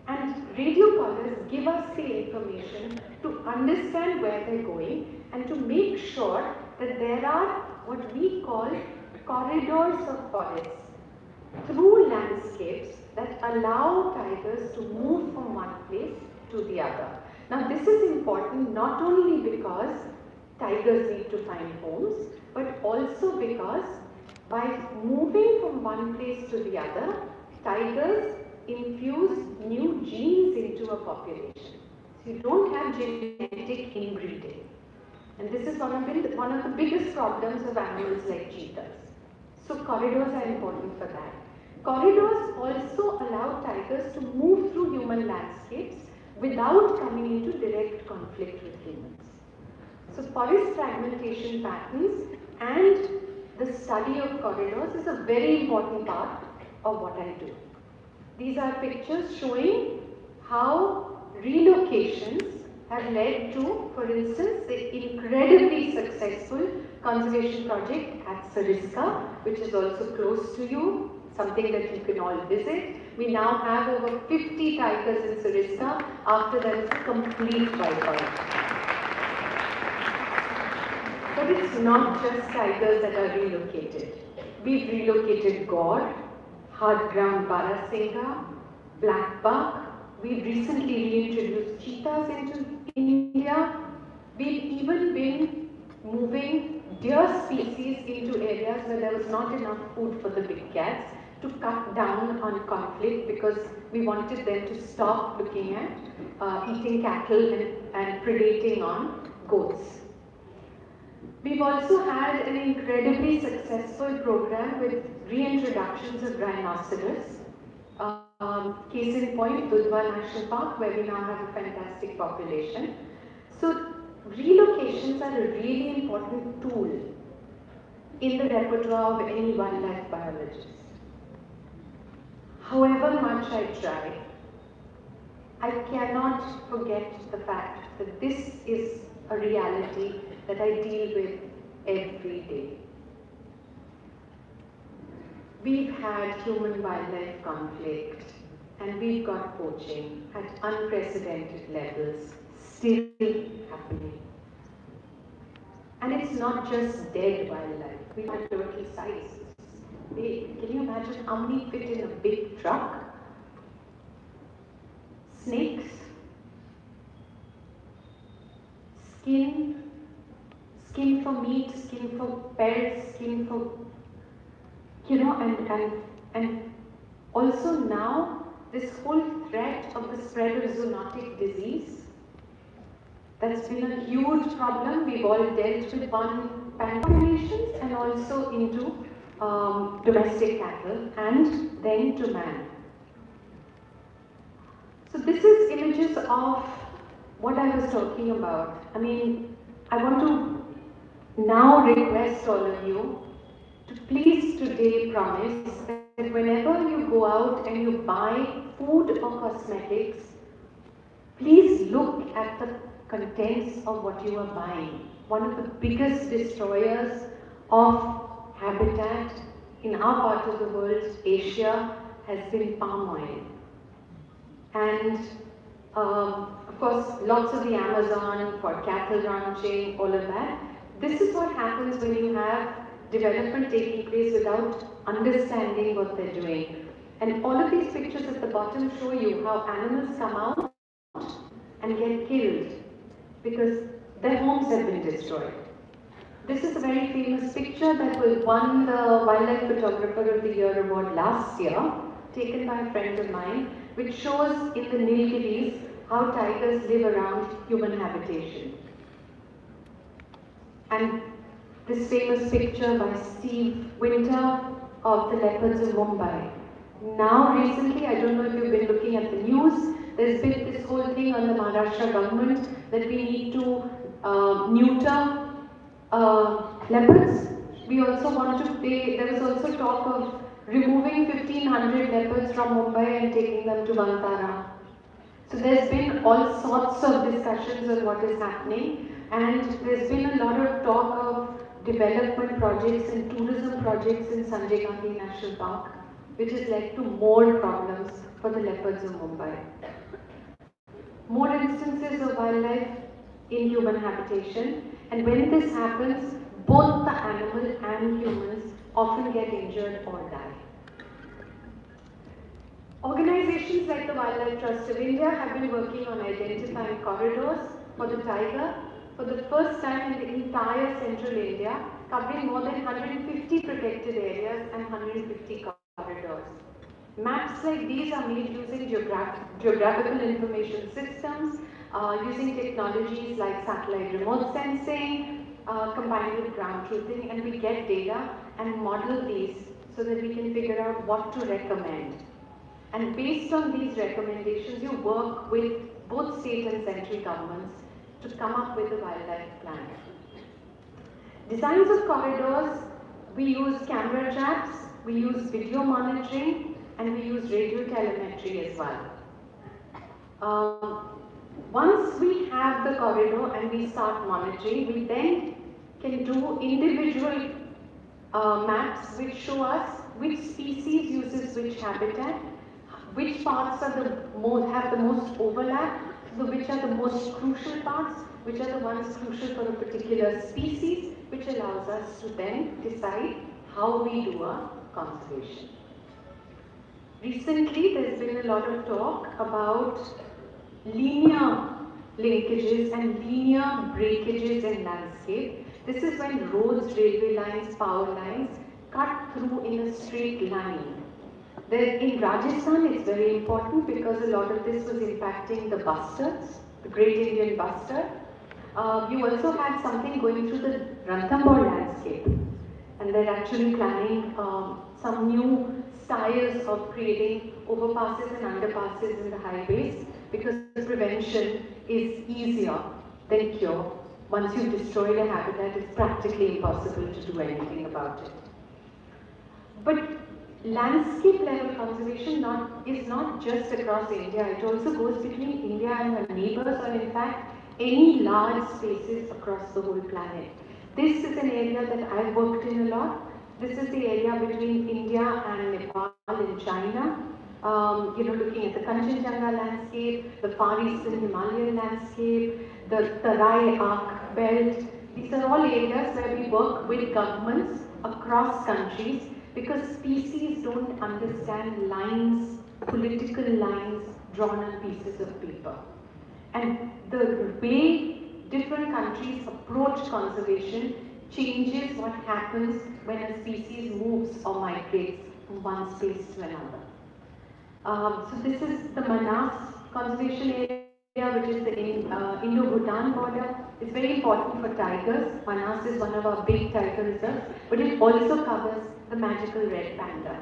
And radio collars give us the information to understand where they're going and to make sure that there are what we call corridors of forests through landscapes that allow tigers to move from one place to the other. Now this is important not only because tigers need to find homes, but also because by moving from one place to the other, tigers infuse new genes into a population. So you don't have genetic inbreeding. And this is one of the biggest problems of animals like cheetahs. So corridors are important for that. Corridors also allow tigers to move through human landscapes without coming into direct conflict with humans. So forest fragmentation patterns and the study of corridors is a very important part of what I do. These are pictures showing how relocations have led to, for instance, the incredibly successful conservation project at Sariska, which is also close to you, something that you can all visit. We now have over 50 tigers in Sariska after there was a complete wipeout. But it's not just tigers that are relocated. We've relocated gaur, hard ground barasingha, black buck. We've recently reintroduced cheetahs into India. We've even been moving deer species into areas where there was not enough food for the big cats to cut down on conflict because we wanted them to stop looking at eating cattle and predating on goats. We've also had an incredibly successful program with reintroductions of rhinoceros. Case in point, Dudhwa National Park, where we now have a fantastic population. So relocations are a really important tool in the repertoire of any wildlife biologist. However much I try, I cannot forget the fact that this is a reality that I deal with every day. We've had human-wildlife conflict and we've got poaching at unprecedented levels still happening. And it's not just dead wildlife. We have total size. Big. Can you imagine how many fit in a big truck? Snakes, skin for meat, skin for pelts, skin for, and also now this whole threat of the spread of zoonotic disease. That's been a huge problem. We've all dealt with one populations and also into domestic cattle and then to man. So this is images of what I was talking about. I mean, I want to now request all of you to please today promise that whenever you go out and you buy food or cosmetics, please look at the contents of what you are buying. One of the biggest destroyers of habitat in our part of the world, Asia, has been palm oil. And of course, lots of the Amazon for cattle ranching, all of that. This is what happens when you have development taking place without understanding what they're doing. And all of these pictures at the bottom show you how animals come out and get killed because their homes have been destroyed. This is a very famous picture that won the Wildlife Photographer of the Year award last year, taken by a friend of mine, which shows in the Nilgiris how tigers live around human habitation. And this famous picture by Steve Winter of the leopards of Mumbai. Now recently, I don't know if you've been looking at the news, there's been this whole thing on the Maharashtra government that we need to neuter leopards. We also want to there was also talk of removing 1500 leopards from Mumbai and taking them to Vantara. So there's been all sorts of discussions on what is happening, and there's been a lot of talk of development projects and tourism projects in Sanjay Gandhi National Park, which has led to more problems for the leopards of Mumbai. More instances of wildlife in human habitation, and when this happens, both the animal and humans often get injured or die. Organizations like the Wildlife Trust of India have been working on identifying corridors for the tiger for the first time in the entire central India, covering more than 150 protected areas and 150 corridors. Maps like these are made using geographical information systems, using technologies like satellite remote sensing, combined with ground truthing, and we get data and model these so that we can figure out what to recommend. And based on these recommendations, you work with both state and central governments to come up with a wildlife plan. Designs of corridors, we use camera traps, we use video monitoring, and we use radio telemetry as well. Once we have the corridor and we start monitoring, we then can do individual maps which show us which species uses which habitat, which parts are have the most overlap, so which are the most crucial parts, which are the ones crucial for a particular species, which allows us to then decide how we do our conservation. Recently, there's been a lot of talk about linear linkages and linear breakages in landscape. This is when roads, railway lines, power lines cut through in a straight line. In Rajasthan, it's very important because a lot of this was impacting the bustards, the Great Indian Bustard. You also had something going through the Ranthambore landscape, and they're actually planning some new styles of creating overpasses and underpasses in the highways because prevention is easier than cure. Once you've destroyed a habitat, it's practically impossible to do anything about it. But landscape level conservation is not just across India, it also goes between India and her neighbors, or in fact any large spaces across the whole planet. This is an area that I've worked in a lot. This is the area between India and Nepal and China. Looking at the Kanchenjunga landscape, the Far Eastern Himalayan landscape, the Tarai Arc belt. These are all areas where we work with governments across countries because species don't understand lines, political lines drawn on pieces of paper. And the way different countries approach conservation changes what happens when a species moves or migrates from one space to another. So this is the Manas conservation area, which is the Indo-Bhutan border. It's very important for tigers. Manas is one of our big tiger reserves, but it also covers the magical red panda.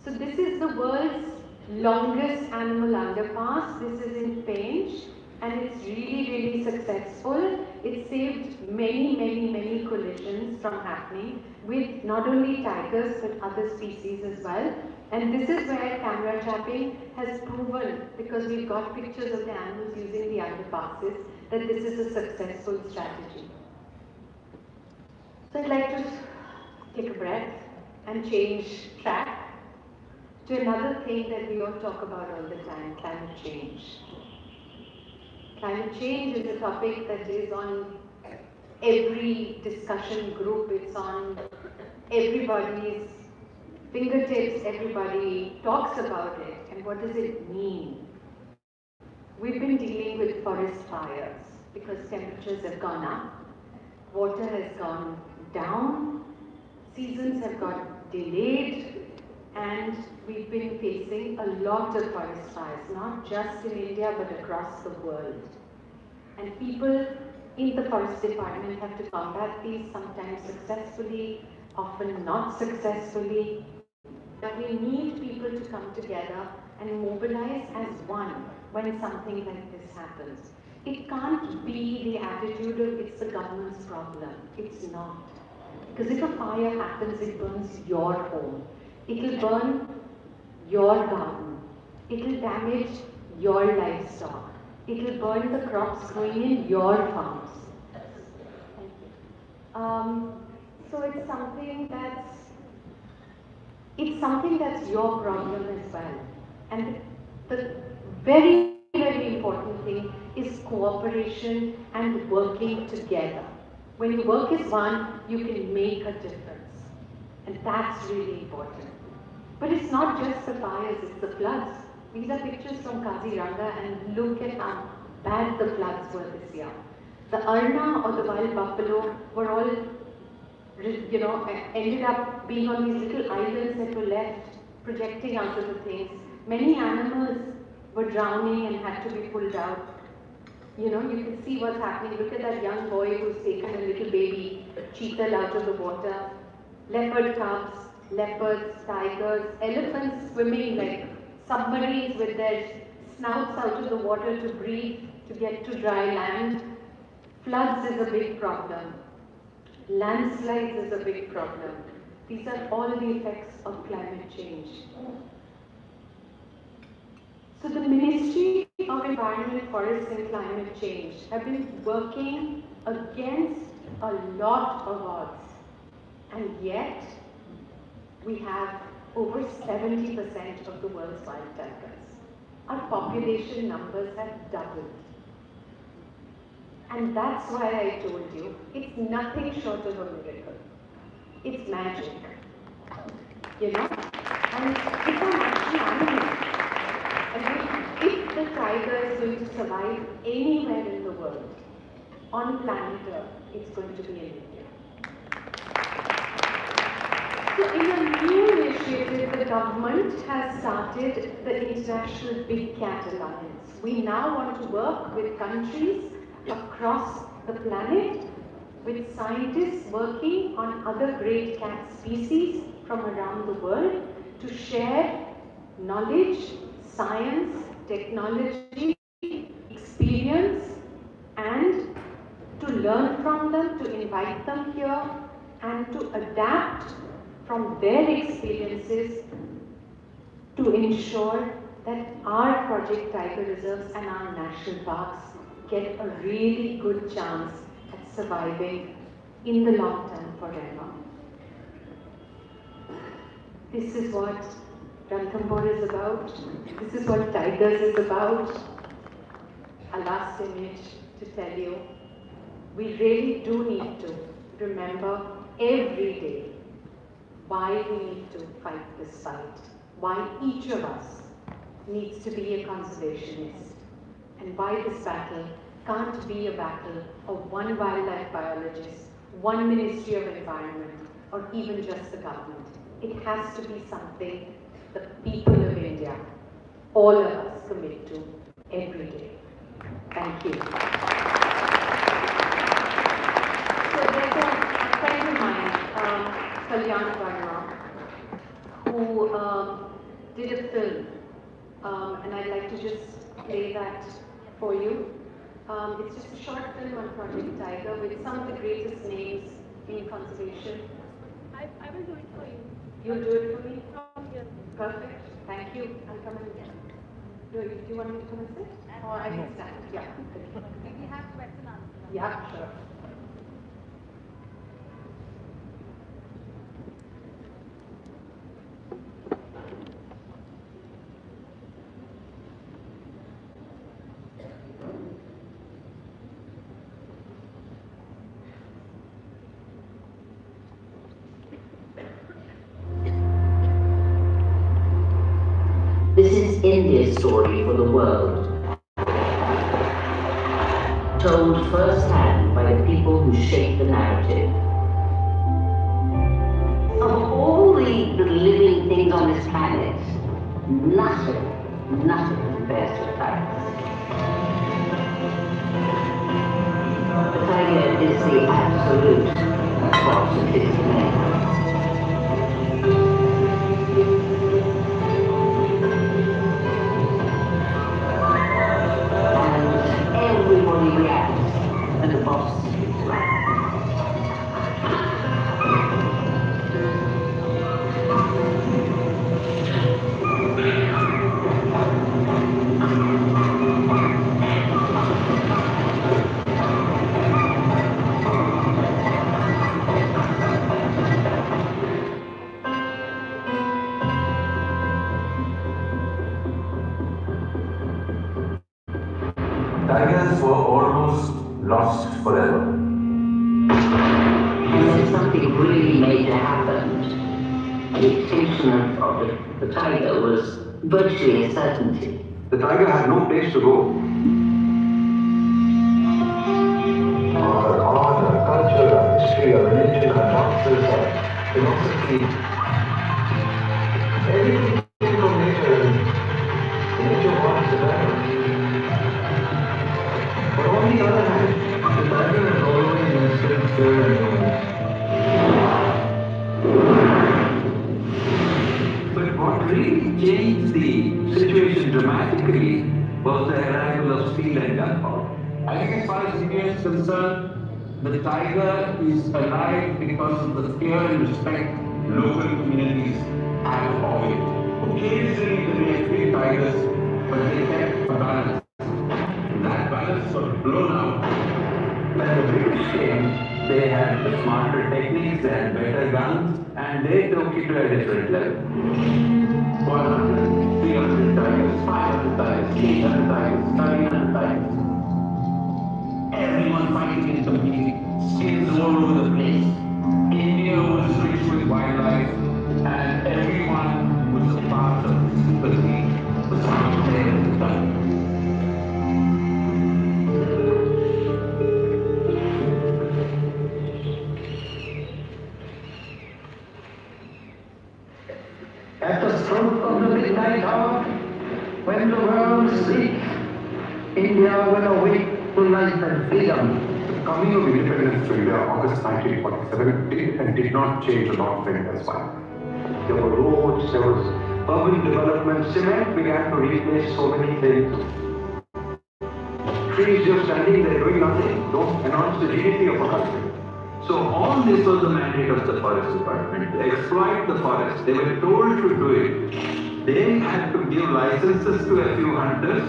So this is the world's longest animal underpass. This is in Penge, and it's really successful. It saved many collisions from happening with not only tigers but other species as well. And this is where camera trapping has proven, because we've got pictures of the animals using the underpasses, that this is a successful strategy. So I'd like to take a breath and change track to another thing that we all talk about all the time, climate change. Climate change is a topic that is on every discussion group, it's on everybody's fingertips, everybody talks about it. And what does it mean? We've been dealing with forest fires because temperatures have gone up, water has gone down, seasons have got delayed, and we've been facing a lot of forest fires, not just in India but across the world. And people in the forest department have to combat these, sometimes successfully, often not successfully. But we need people to come together and mobilize as one when something like this happens. It can't be the attitude of it's the government's problem. It's not. Because if a fire happens, it burns your home. It'll burn your garden. It'll damage your livestock. It'll burn the crops growing in your farms. Thank you. So it's something that's your problem as well. And the very important thing is cooperation and working together. When you work as one, you can make a difference. And that's really important. But it's not just the fires, it's the floods. These are pictures from Kaziranga, and look at how bad the floods were this year. The Arna or the wild buffalo were all, ended up being on these little islands that were left projecting out of the things. Many animals were drowning and had to be pulled out. You can see what's happening. Look at that young boy who's taken a little baby cheetal out of the water. Leopard cubs, leopards, tigers, elephants swimming like submarines with their snouts out of the water to breathe, to get to dry land. Floods is a big problem. Landslides is a big problem. These are all the effects of climate change. So the Ministry of Environment, Forests and Climate Change have been working against a lot of odds, and yet we have over 70% of the world's wild tigers. Our population numbers have doubled. And that's why I told you, it's nothing short of a miracle. It's magic. And it's a natural animal. And if the tiger is going to survive anywhere in the world, on planet Earth, it's going to be in India. So in a new initiative, the government has started the International Big Cat Alliance. We now want to work with countries across the planet, with scientists working on other great cat species from around the world to share knowledge, science, technology, experience, and to learn from them, to invite them here, and to adapt from their experiences to ensure that our Project Tiger Reserves and our national parks get a really good chance at surviving in the long term forever. This is what Ranthambore is about. This is what Tigers is about. A last image to tell you, we really do need to remember every day why we need to fight this fight, why each of us needs to be a conservationist, and why this battle can't be a battle of one wildlife biologist, one Ministry of Environment, or even just the government. It has to be something the people of India, all of us, commit to every day. Thank you. So there's a friend of mine, Kalyan Varma, who did a film, and I'd like to just play that for you. It's just a short film on Project Tiger with some of the greatest names in conservation. I will do it for you. You'll do it for me? From here. Perfect. Thank you. I'll come and do it. Do you want me to come and sit? Or I can stand? Yeah. We have question answer. Yeah, sure. This is India's story for the world, told firsthand by the people who shape the narrative. Of all the living things on this planet, nothing compares to tigers. The tiger is the absolute boss of his name. Everybody reacts, and the boss is right. Tigers were almost lost forever. When something really major happened, the extinction of the tiger was virtually a certainty. The tiger had no place to go. Our art, our culture, our history, our religion, our dances, our philosophy, everything came from nature, and nature wants the tiger. But on the other hand, the tiger has always instilled fear in humans. But what really changed the situation dramatically was the arrival of steel and gunpowder. I think as far as India is concerned, the tiger is alive because of the fear and respect local communities have of it. Occasionally they may free tigers, but they kept a balance. That balance got blown out. When the British came, they had the smarter techniques, they had better guns, and they took it to a different level. 100, 300 tigers, 500 tigers, 800 tigers, 1,300 tigers. Everyone fighting and competing, skills all over the place. India was rich with wildlife, and everyone was a part of the sympathy, was out there at the time. At the stroke of the midnight hour, when the world sleeps, India will awake to life and freedom. The coming of independence to India, August 1947, did and did not change a lot of India's life. There were roads, there was urban development, cement began to replace so many things. Trees just standing there doing nothing, don't announce the GDP of a country. So all this was the mandate of the forest department, to exploit the forest. They were told to do it. They had to give licenses to a few hunters,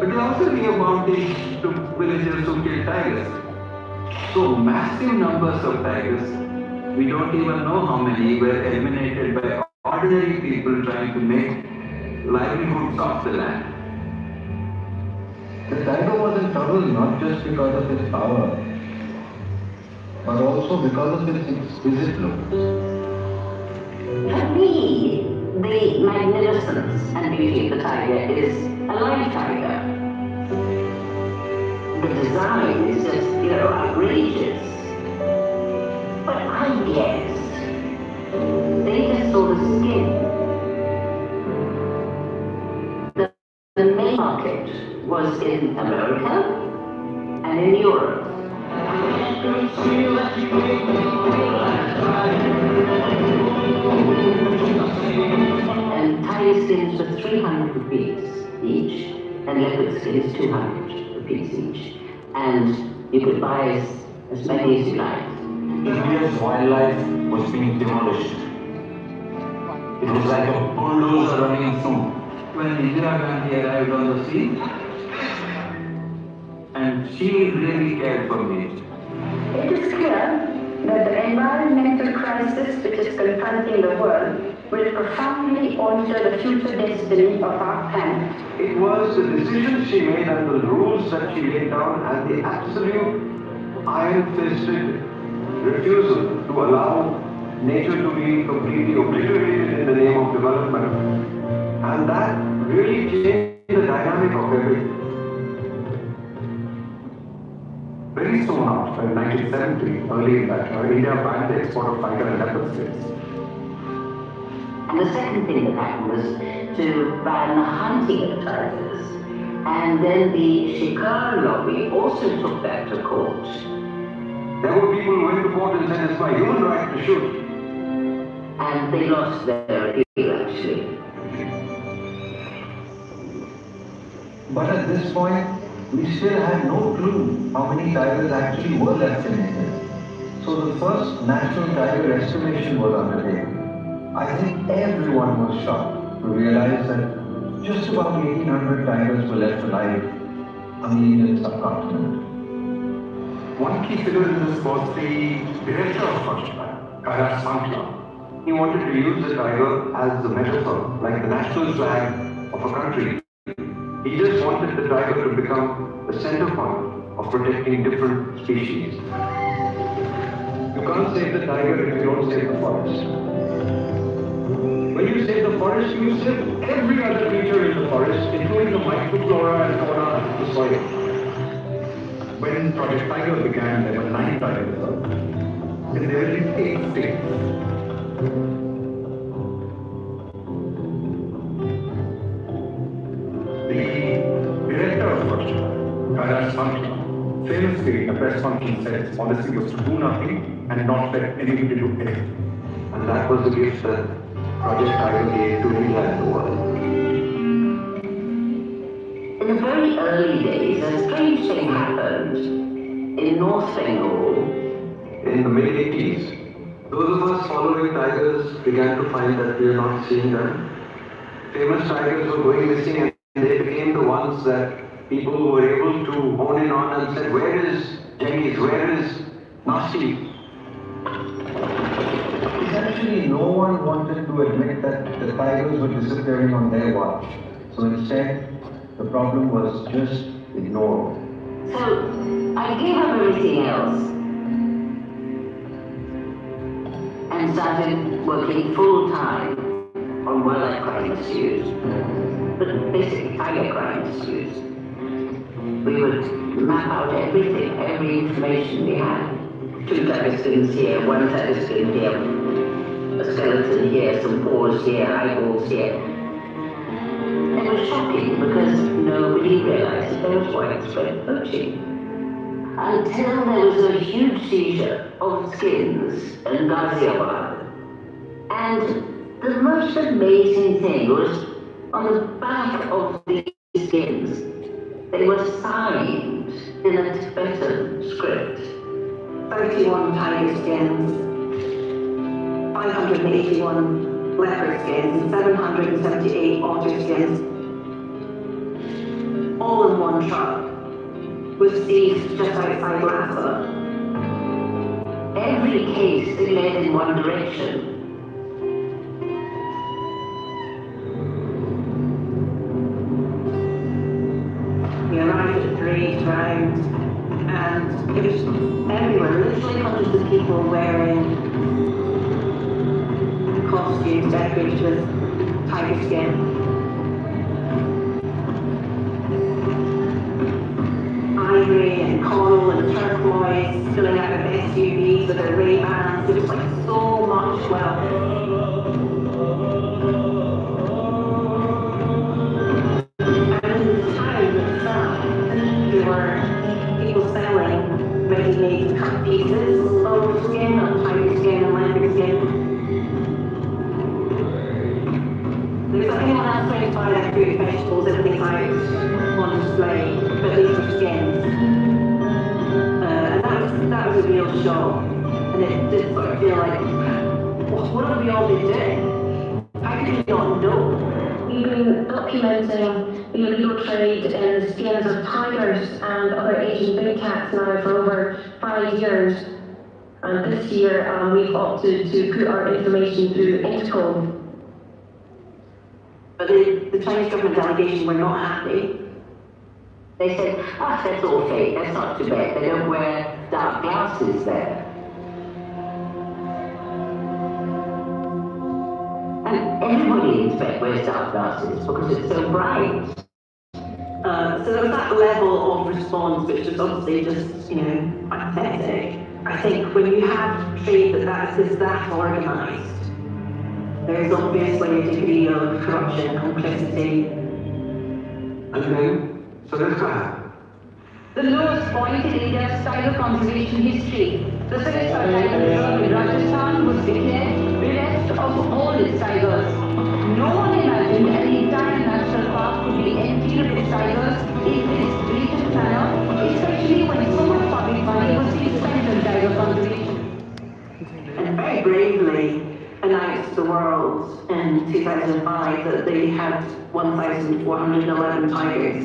but they also gave bounties to villagers who killed tigers. So massive numbers of tigers, we don't even know how many, were eliminated by ordinary people trying to make livelihoods off the land. The tiger was in trouble not just because of his power, but also because of its exquisite looks. For me, the magnificence and beauty of the tiger is a live tiger. The design is just, outrageous. But I guess they just saw the skin. The main market was in America and in Europe. And tiger skins were 300 rupees each, and leopard skins 200 rupees each. And you could buy as many as you liked. India's wildlife was being demolished. It was like a bulldozer running through. When Indira Gandhi arrived on the scene, and she really cared for me. It is clear that the environmental crisis which is confronting the world will profoundly alter the future destiny of our planet. It was the decisions she made and the rules that she laid down and the absolute iron-fisted refusal to allow nature to be completely obliterated in the name of development. And that really changed the dynamic of everything. Very soon after, in 1970, early in that year, India banned the export of tiger and leopard skins. And the second thing that happened was to ban the hunting of tigers. And then the shikar lobby also took that to court. There were people who went to court and said it's my human right to shoot. And they lost their appeal, actually. But at this point, we still had no clue how many tigers actually were left in India. So the first national tiger estimation was undertaken. I think everyone was shocked to realize that just about 1,800 tigers were left alive on the Indian subcontinent. One key figure in this was the director of Kailash Sankla. He wanted to use the tiger as the metaphor, like the national flag of a country. He just wanted the tiger to become the center point of protecting different species. You can't save the tiger if you don't save the forest. When you save the forest, you save every other creature in the forest, including the microflora and fauna of the soil. When Project Tiger began, there were 9 tiger reserves, and they were in 8 states. The director of Project Kailash Sankla famously in a press conference said his policy was to do nothing and not let anybody do anything. And that was the gift that Project Tiger gave to India and the world. In the very early days, a strange thing happened in North Bengal. In the mid-80s, those of us following tigers began to find that we are not seeing them. Famous tigers were going missing and they became the ones that people were able to hone in on and said, where is Genghis, where is Nasti? Essentially, no one wanted to admit that the tigers were disappearing on their watch. So instead, the problem was just ignored. So I gave up everything else and started working full-time on wildlife crime issues, but basically tiger crime issues. We would map out everything, every information we had. 2 tiger skins here, 1 tiger skin here, a skeleton here, some paws here, eyeballs here. It was shocking because nobody realized there was widespread poaching. Until there was a huge seizure of skins in Ghaziabad. And the most amazing thing was on the back of these skins, they were signed in a Tibetan script. 31 tiger skins, 581 leopard skins, 778 otter skins, all in one truck, was seized just outside Lhasa. Every case they led in one direction. We arrived at parade ground and it was everywhere, literally hundreds of people wearing costumes decorated with tiger skin. Ivory and coral and turquoise spilling out of SUVs with their Ray-Bans. It was like so much wealth. And in the town itself, there were people selling ready-made cut pieces of skin, of tiger skin and leopard skin. There's something display, but these were skins. And that was a real shock. And it did sort of feel like, what have we all been doing? How could we not know? We've been documenting the illegal trade in the skins of tigers and other Asian big cats now for over 5 years. And this year we've opted to put our information through Interpol. But the Chinese government delegation were not happy. They said, that's all fake, that's not too bad. They don't wear dark glasses there. And everybody in Tibet wears dark glasses because it's so bright. So there was that level of response which was obviously just, pathetic. I think when you have trade that is that organised, there is obviously a degree of corruption and complicity. And then, so that's what happened. The lowest point in India's tiger conservation history, the Saraswati Tiger Reserve in Rajasthan was declared bereft of all its tigers. No one imagined an entire national park could be emptied of its tigers in this blatant manner, especially when so much public money was being spent on tiger conservation. And very bravely announced to the world in 2005 that they had 1,411 tigers.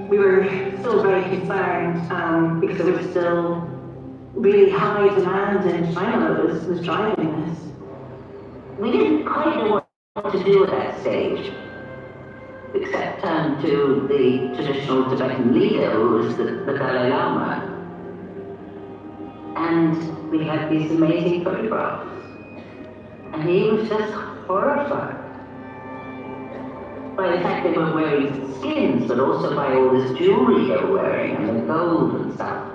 We were still very concerned because there was still really high demand in China that was driving this. We didn't quite know what to do at that stage, except turn to the traditional Tibetan leader, who was the Dalai Lama. And we had these amazing photographs. And he was just horrified by the fact they were wearing skins, but also by all this jewelry they were wearing and the gold and stuff.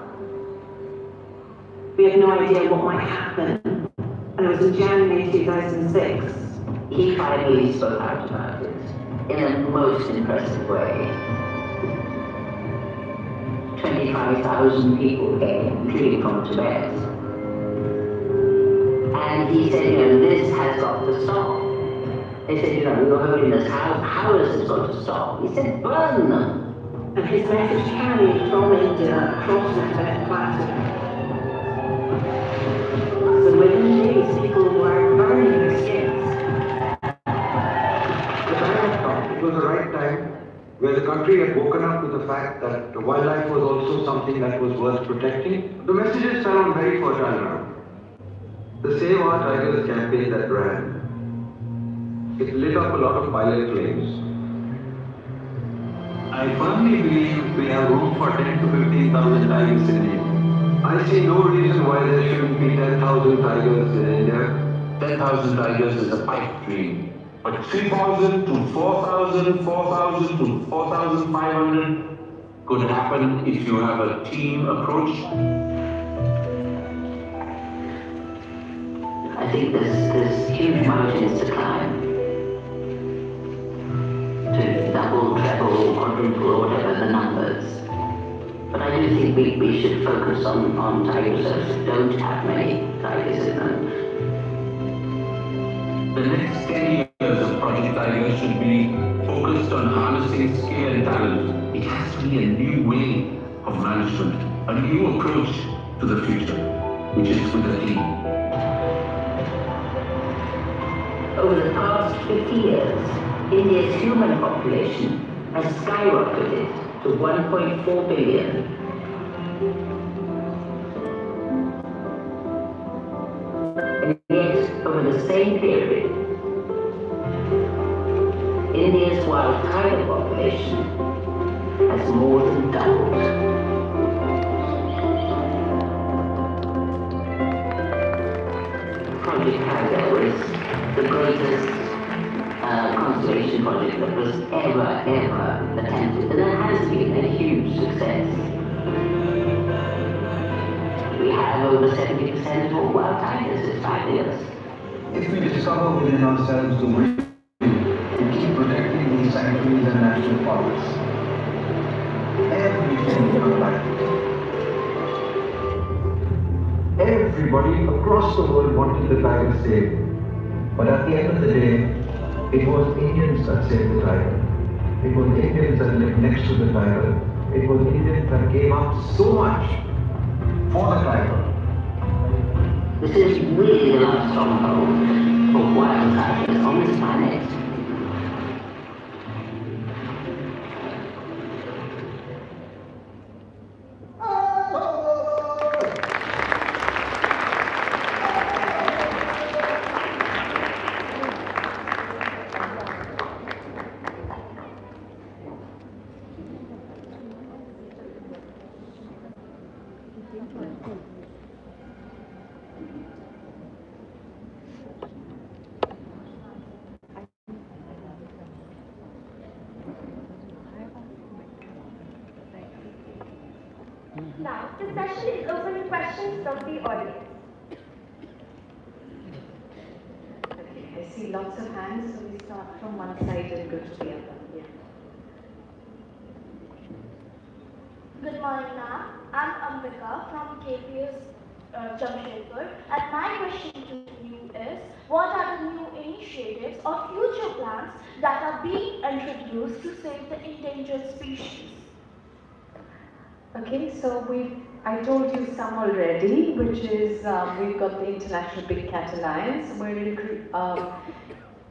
We had no idea what might happen. And it was in January 2006. He finally spoke out about it in the most impressive way. 25,000 people came, including from Tibet. And he said, this has got to stop. They said, Your Holiness, how is this going to stop? He said, burn them. And his message carried from India across the Tibet plateau. So within days, people were burning their skins. The time had come. It was the right time where the country had woken up to the fact that the wildlife was also something that was worth protecting. The messages fell on very fertile ground. The Save Our Tigers campaign that ran, it lit up a lot of pilot flames. I firmly believe we have room for 10 to 15,000 tigers in India. I see no reason why there shouldn't be 10,000 tigers in India. 10,000 tigers is a pipe dream. But 3,000 to 4,000, 4,000 to 4,500 could happen if you have a team approach. I think there's huge mountains to climb. To double, treble, quadruple, or whatever the numbers. But I do think we should focus on tiger reserves that don't have many tigers in them. The next 10 years of Project Tiger should be focused on harnessing skill and talent. It has to be a new way of management, a new approach to the future, which is with a team. Over the past 50 years, India's human population has skyrocketed to 1.4 billion. And yet, over the same period, India's wild tiger population has more than doubled. Project Tiger was the greatest conservation project that was ever attempted, and it has been a huge success. We have over 70% of all wild tigers. It's fabulous. If we discover within ourselves the will to keep protecting these sanctuaries and national parks, everything will come back. Everybody across the world wanted the tiger saved. But at the end of the day, It was Indians that saved the tiger. It was Indians that lived next to the tiger. It was Indians that gave up so much for the tiger. This is really the last stronghold for wild tigers on this planet. Now, the session is open to questions from the audience. Okay, I see lots of hands, so we start from one side and go to the other. Yeah. Good morning, ma'am. I'm Ambika from KPS Jamshedpur, and my question to you is, what are the new initiatives or future plans that are being introduced to save the endangered species? Okay, so I told you some already, which is we've got the International Big Cat Alliance. We're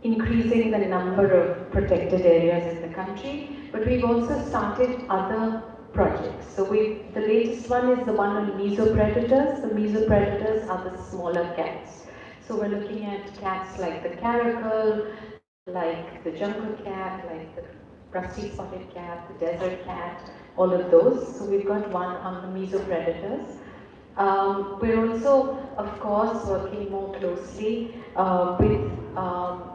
increasing the number of protected areas in the country, but we've also started other projects. So the latest one is the one on mesopredators. The mesopredators are the smaller cats. So we're looking at cats like the caracal, like the jungle cat, like the rusty spotted cat, the desert cat, all of those. So we've got one on the mesopredators. We're also, of course, working more closely with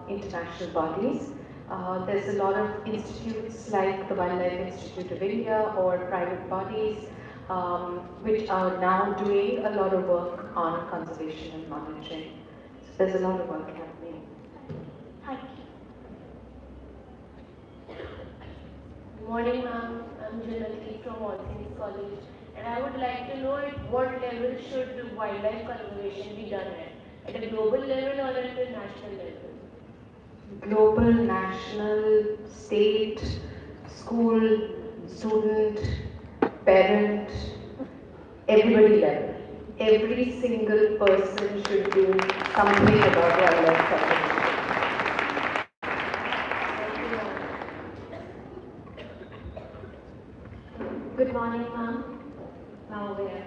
international bodies. There's a lot of institutes like the Wildlife Institute of India or private bodies which are now doing a lot of work on conservation and monitoring. So there's a lot of work happening. Thank you. Good morning, ma'am. I'm Janati from All Saints College, and I would like to know at what level should wildlife conservation be done at a global level or at a national level? Global, national, state, school, student, parent, everybody level. Every single person should do something about wildlife conservation. Good morning, ma'am. Now where?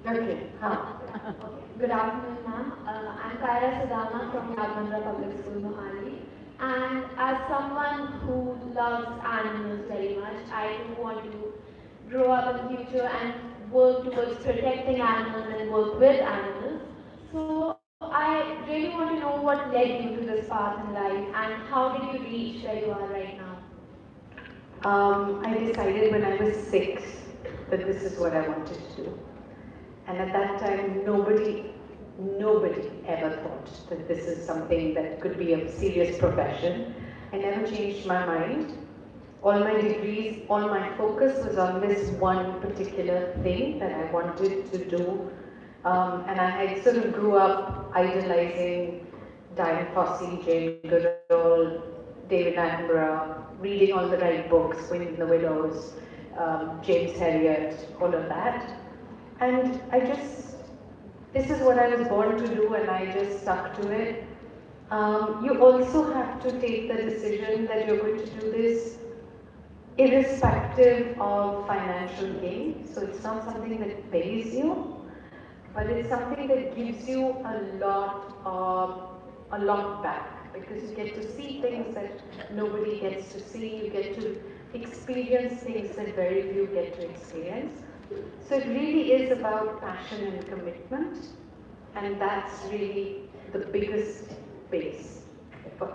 Okay. Good afternoon, ma'am. I'm Kaira Sadama from Yagmandra Public School, Mohali. And as someone who loves animals very much, I do want to grow up in the future and work towards protecting animals and work with animals. So I really want to know what led you to this path in life and how did you reach where you are right now? I decided when I was 6 that this is what I wanted to do. And at that time, nobody ever thought that this is something that could be a serious profession. I never changed my mind. All my degrees, all my focus was on this one particular thing that I wanted to do. And I had sort of grew up idolizing Dian Fossey, Jane Goodall, David Attenborough, reading all the right books, Wind in the Willows, James Herriot, all of that. And this is what I was born to do and I just stuck to it. You also have to take the decision that you're going to do this irrespective of financial gain. So it's not something that pays you, but it's something that gives you a lot back, because you get to see things that nobody gets to see. You get to experience things that very few get to experience. So it really is about passion and commitment, and that's really the biggest base for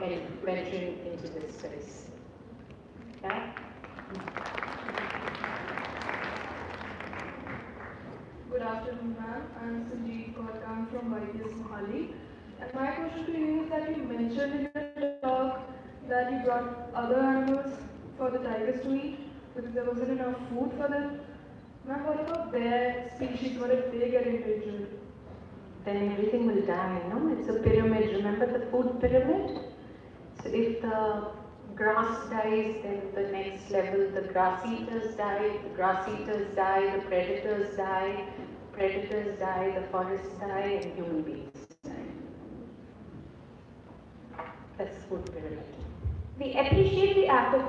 venturing into this space. Okay? Good afternoon, ma'am. I'm Sanjeev Kaur. I'm from YPS Mohali. And my question to you is that you mentioned in your talk that you brought other animals for the tigers to eat because there wasn't enough food for them. Ma'am, what about their species? What if they get endangered? Then everything will die, no? It's a pyramid. Remember the food pyramid? So if the grass dies, then the next level, the grass eaters die, the grass eaters die, the predators die, the forests die, and human beings die. That's the food pyramid. We appreciate the act of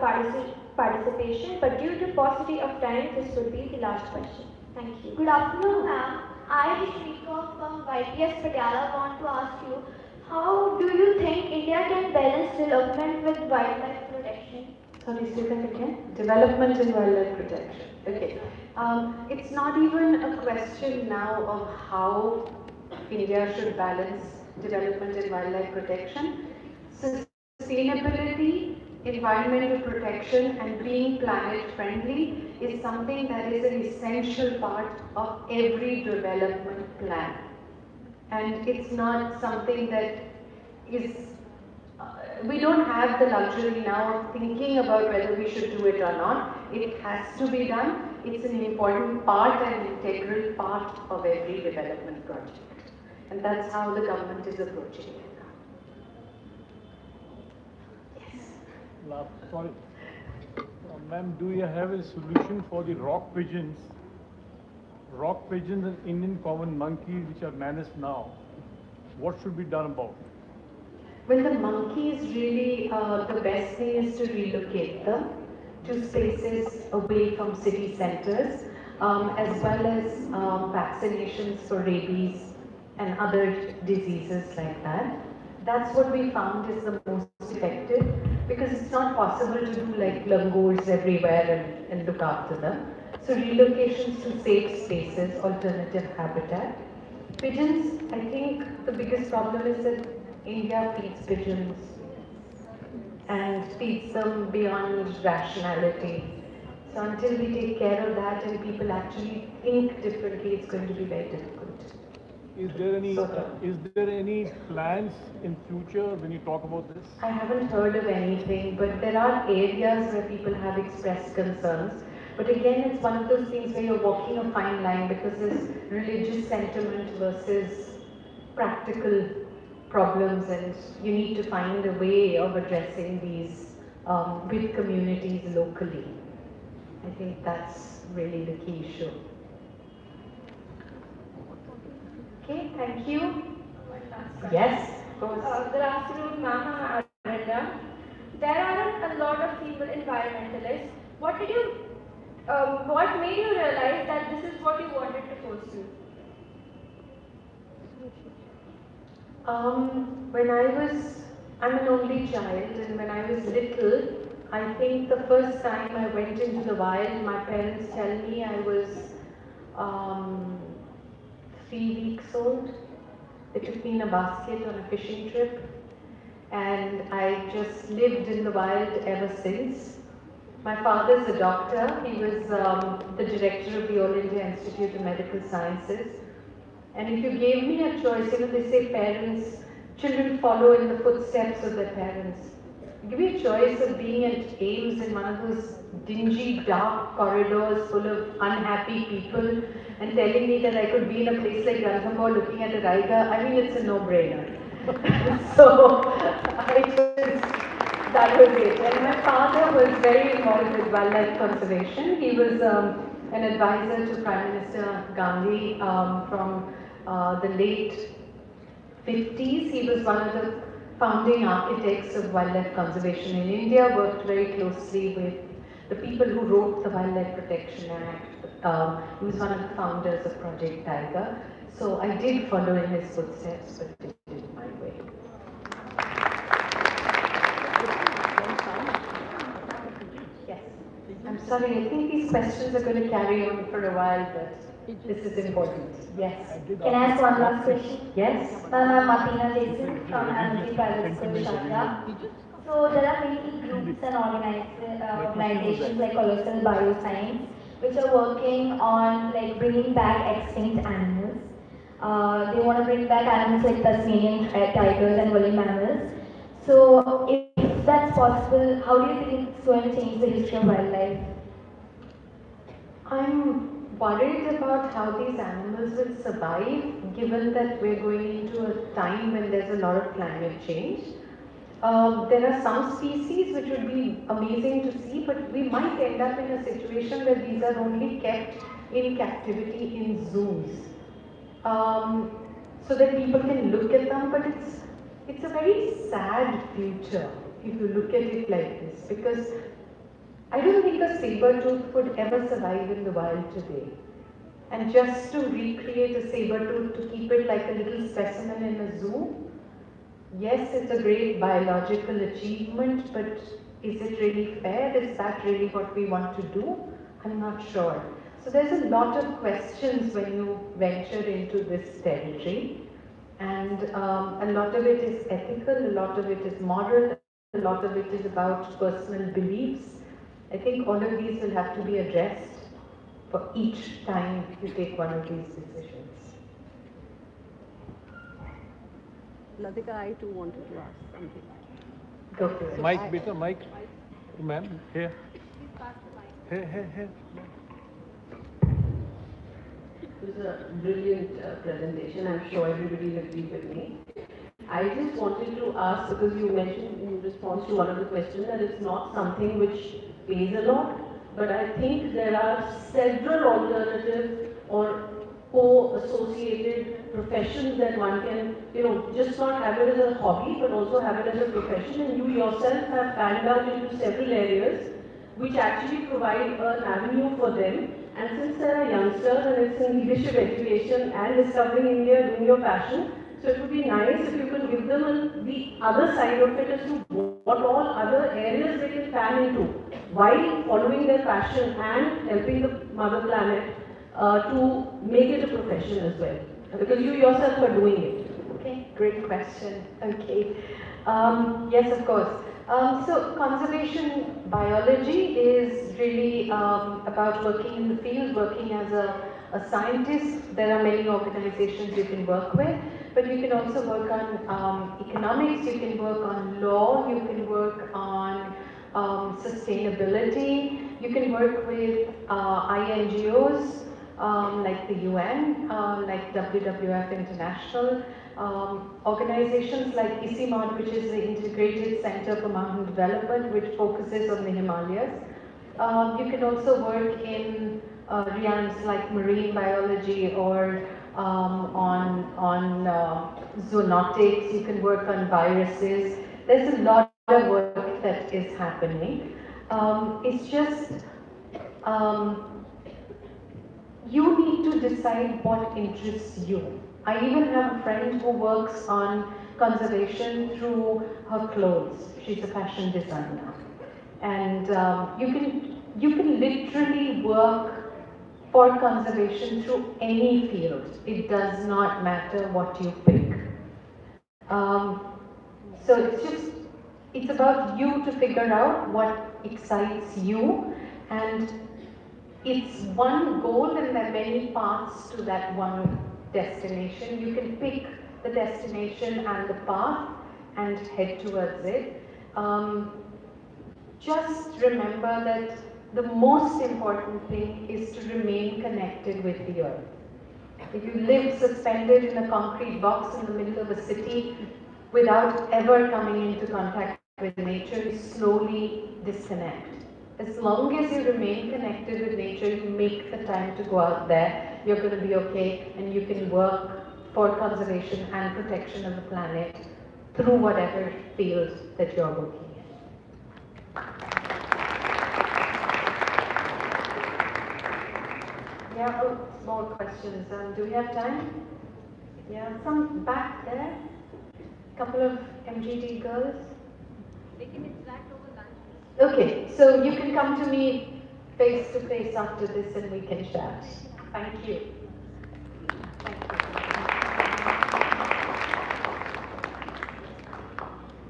participation, but due to paucity of time, this would be the last question. Thank you. Good afternoon, ma'am. I, Shrika from YPS Patiala, want to ask you, how do you think India can balance development with wildlife protection? Sorry, say that again. Development and wildlife protection. Okay. It's not even a question now of how India should balance development and wildlife protection. Sustainability, environmental protection, and being planet friendly is something that is an essential part of every development plan. And it's not something that is we don't have the luxury now of thinking about whether we should do it or not. It has to be done. It's an important part and integral part of every development project. And that's how the government is approaching it now. Yes. Last point. Ma'am, do you have a solution for the rock pigeons? Rock pigeons and Indian common monkeys which are menaced now. What should be done about it? Well, the monkeys really, the best thing is to relocate them to spaces away from city centers, as well as vaccinations for rabies and other diseases like that. That's what we found is the most effective, because it's not possible to do like langurs everywhere and look after them. So relocations to safe spaces, alternative habitat. Pigeons, I think the biggest problem is that India feeds pigeons and feeds them beyond rationality. So until we take care of that and people actually think differently, it's going to be very difficult. Is there any plans in future when you talk about this? I haven't heard of anything, but there are areas where people have expressed concerns. But again, it's one of those things where you're walking a fine line, because there's religious sentiment versus practical problems, and you need to find a way of addressing these with communities locally. I think that's really the key issue. Okay, thank you. Yes, of course. Good afternoon, ma'am. I'm Aranda. There aren't a lot of female environmentalists. What made you realize that this is what you wanted to pursue? I'm an only child, and when I was little, I think the first time I went into the wild, my parents tell me I was 3 weeks old. They took me in a basket on a fishing trip, and I just lived in the wild ever since. My father's a doctor. He was the director of the All India Institute of Medical Sciences. And if you gave me a choice, they say children follow in the footsteps of their parents. Give me a choice of being at Ames in one of those dingy, dark corridors full of unhappy people, and telling me that I could be in a place like Ranthambore looking at a Raiga. I mean, it's a no-brainer. So, that was it. And my father was very involved with wildlife conservation. He was an advisor to Prime Minister Gandhi from the late 50s. He was one of the founding architects of wildlife conservation in India, worked very closely with the people who wrote the Wildlife Protection Act. He was one of the founders of Project Tiger. So I did follow in his footsteps, but did it my way. Yes. I'm sorry, I think these questions are going to carry on for a while, but this is important. Yes. Can I ask one last question? Yes. I'm Martina Jason from M.G.D Private School, Sharjah. So there are many groups and organizations like Colossal Bioscience, which are working on bringing back extinct animals. They want to bring back animals like Tasmanian tigers and woolly mammals. So if that's possible, how do you think it's going to change the history of wildlife? I'm worried about how these animals will survive, given that we're going into a time when there's a lot of climate change. There are some species which would be amazing to see, but we might end up in a situation where these are only kept in captivity in zoos, so that people can look at them. But it's a very sad future if you look at it like this, because I don't think a saber-tooth would ever survive in the wild today. And just to recreate a saber-tooth, to keep it like a little specimen in a zoo, yes, it's a great biological achievement, but is it really fair? Is that really what we want to do? I'm not sure. So there's a lot of questions when you venture into this territory, and a lot of it is ethical, a lot of it is moral, a lot of it is about personal beliefs. I think all of these will have to be addressed for each time you take one of these decisions. Ladika, I too wanted to ask something. Go for it. Mike, beta, Mike. Ma'am, here. Here. It was a brilliant presentation. I'm sure everybody will agree with me. I just wanted to ask, because you mentioned in response to one of the questions that it's not something which pays a lot, but I think there are several alternative or co-associated professions that one can, just not have it as a hobby, but also have it as a profession. And you yourself have fanned out into several areas which actually provide an avenue for them. And since they are youngsters and it's in leadership education and discovering India, doing your passion, so it would be nice if you can give them the other side of it as to what all other areas they can fan into while following their passion and helping the mother planet to make it a profession as well. Because you yourself are doing it. Okay, great question. Okay. Yes, of course. So conservation biology is really about working in the field, working as a scientist. There are many organizations you can work with, but you can also work on economics, you can work on law, you can work on sustainability, you can work with INGOs like the UN, like WWF International, organizations like ICIMOD, which is the Integrated Center for Mountain Development, which focuses on the Himalayas. You can also work in realms like marine biology or on zoonotics. You can work on viruses. There's a lot of work that is happening. It's just you need to decide what interests you. I even have a friend who works on conservation through her clothes. She's a fashion designer. And you can literally work for conservation through any field. It does not matter what you pick. So it's about you to figure out what excites you, and it's one goal and there are many paths to that one destination. You can pick the destination and the path and head towards it. Just remember that the most important thing is to remain connected with the earth. If you live suspended in a concrete box in the middle of a city without ever coming into contact with nature, you slowly disconnect. As long as you remain connected with nature, you make the time to go out there, you're going to be okay, and you can work for conservation and protection of the planet through whatever field that you're working in. Yeah, more questions. Do we have time? Yeah, some back there. Couple of M.G.D girls. They can interact over lunch. Okay, so you can come to me face to face after this and we can chat. Thank you.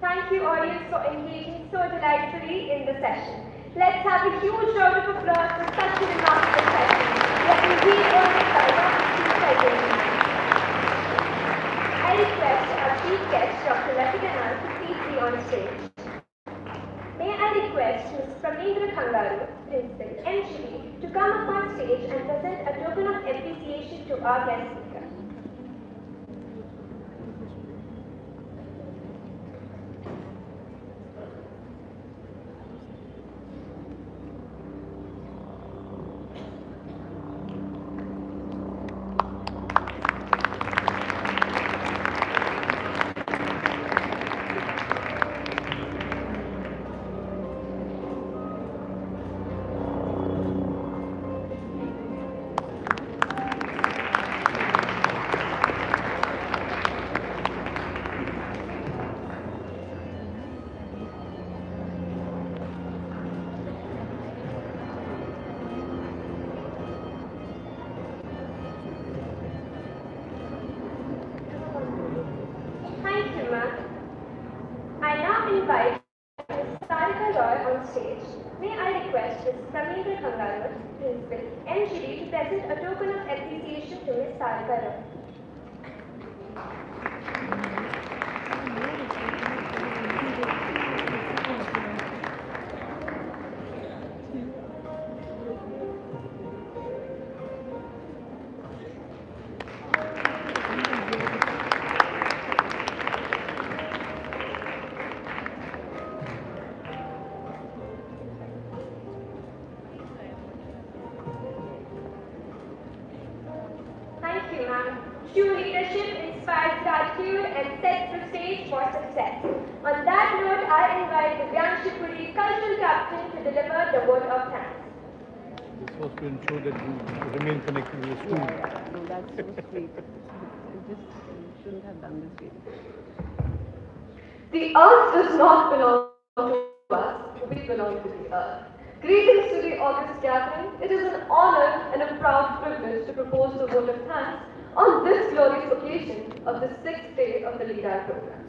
Thank you, audience, for engaging so delightfully in the session. Let's have a huge round of applause for such a remarkable session. Let me read all the identity. I request our chief guest, Dr. Latika Nand, to please be on stage. May I request Ms. Pramendra Kangaru, Principal, M.G.D, to come up on stage and present a token of appreciation to our guest speaker. invite Ms. Sarika Roy on stage. May I request Ms. Pramendra Kangaroo, Principal, M.G.D, to present a token of appreciation to Ms. Sarika Roy. Thank you, ma'am. True leadership inspires gratitude and sets the stage for success. On that note, I invite the Divyanshu Puri, cultural captain, to deliver the vote of thanks. This was to ensure that you remain connected with the school. Yeah, no, that's so sweet. You shouldn't have done this really. The earth does not belong to us, we belong to the earth. Greetings to the August gathering. It is an honor and a proud privilege to propose the vote of thanks on this glorious occasion of the 6th day of the LEADI program.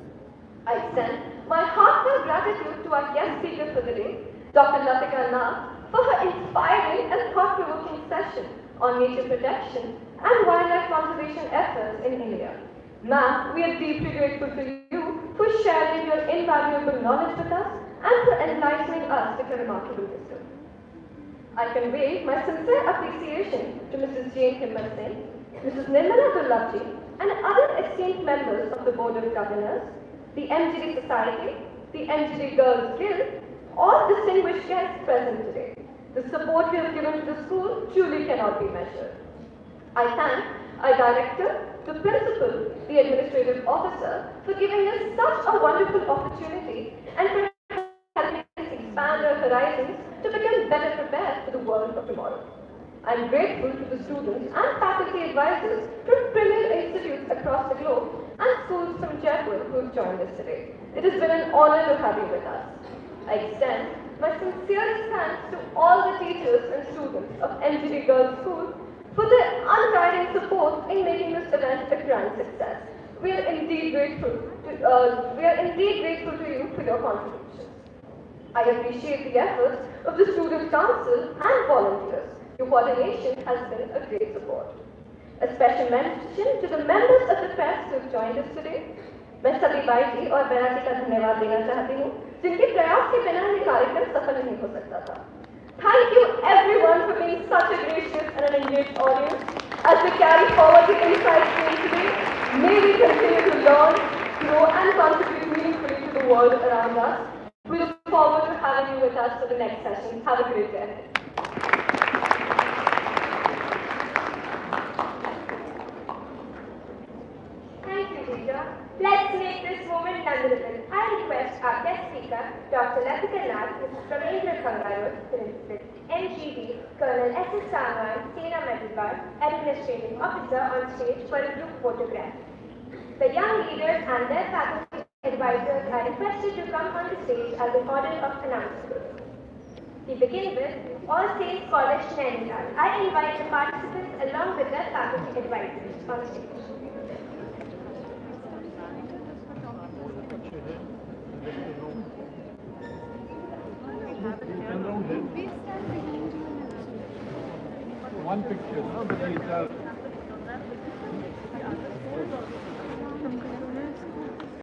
I extend my heartfelt gratitude to our guest speaker for the day, Dr. Latika Nath, for her inspiring and thought-provoking session on nature protection and wildlife conservation efforts in India. Ma'am, we are deeply grateful to you for sharing your invaluable knowledge with us and for enlightening us with your remarkable wisdom. I convey my sincere appreciation to Mrs. Jane Himmat Singh, Mrs. Nirmala Dullabji, and other esteemed members of the Board of Governors, the M.G.D Society, the M.G.D Girls Guild, all distinguished guests present today. The support you have given to the school truly cannot be measured. I thank our director, the principal, the administrative officer for giving us such a wonderful opportunity and for helping us expand our horizons to become better prepared for the world of tomorrow. I am grateful to the students and faculty advisors from premier institutes across the globe and schools from Jaipur who have joined us today. It has been an honor to have you with us. I extend my sincerest thanks to all the teachers and students of M.G.D Girls School for their untiring support in making this event a grand success. We are indeed grateful to you for your contributions. I appreciate the efforts of the Student Council and volunteers. Your coordination has been a great support. A special mention to the members of the press who have joined us today. मैं सभी भाई जी और बहना जी का धन्यवाद देना चाहती हूँ जिनके प्रयास के बिना ये कार्यक्रम सफल नहीं हो सकता था. Thank you everyone for being such a gracious and an engaged audience. As we carry forward the insights gained today, may we continue to learn, grow and contribute meaningfully to the world around us. We look forward to having you with us for the next session. Have a great day ahead. Thank you, Rita. Let's make this moment memorable. I request our guest speaker, Dr. Latika Nath, Mrs. Pramendra Kangaroo, Principal, M.G.D, Colonel S.S. Saman, Sena Medal Bar, Administrative Officer on stage for a group photograph. The young leaders and their faculty advisors are requested to come on the stage as an order of announcement. We begin with All Saints College, Nainital. I invite the participants along with their faculty advisors on stage. One picture, no? But these are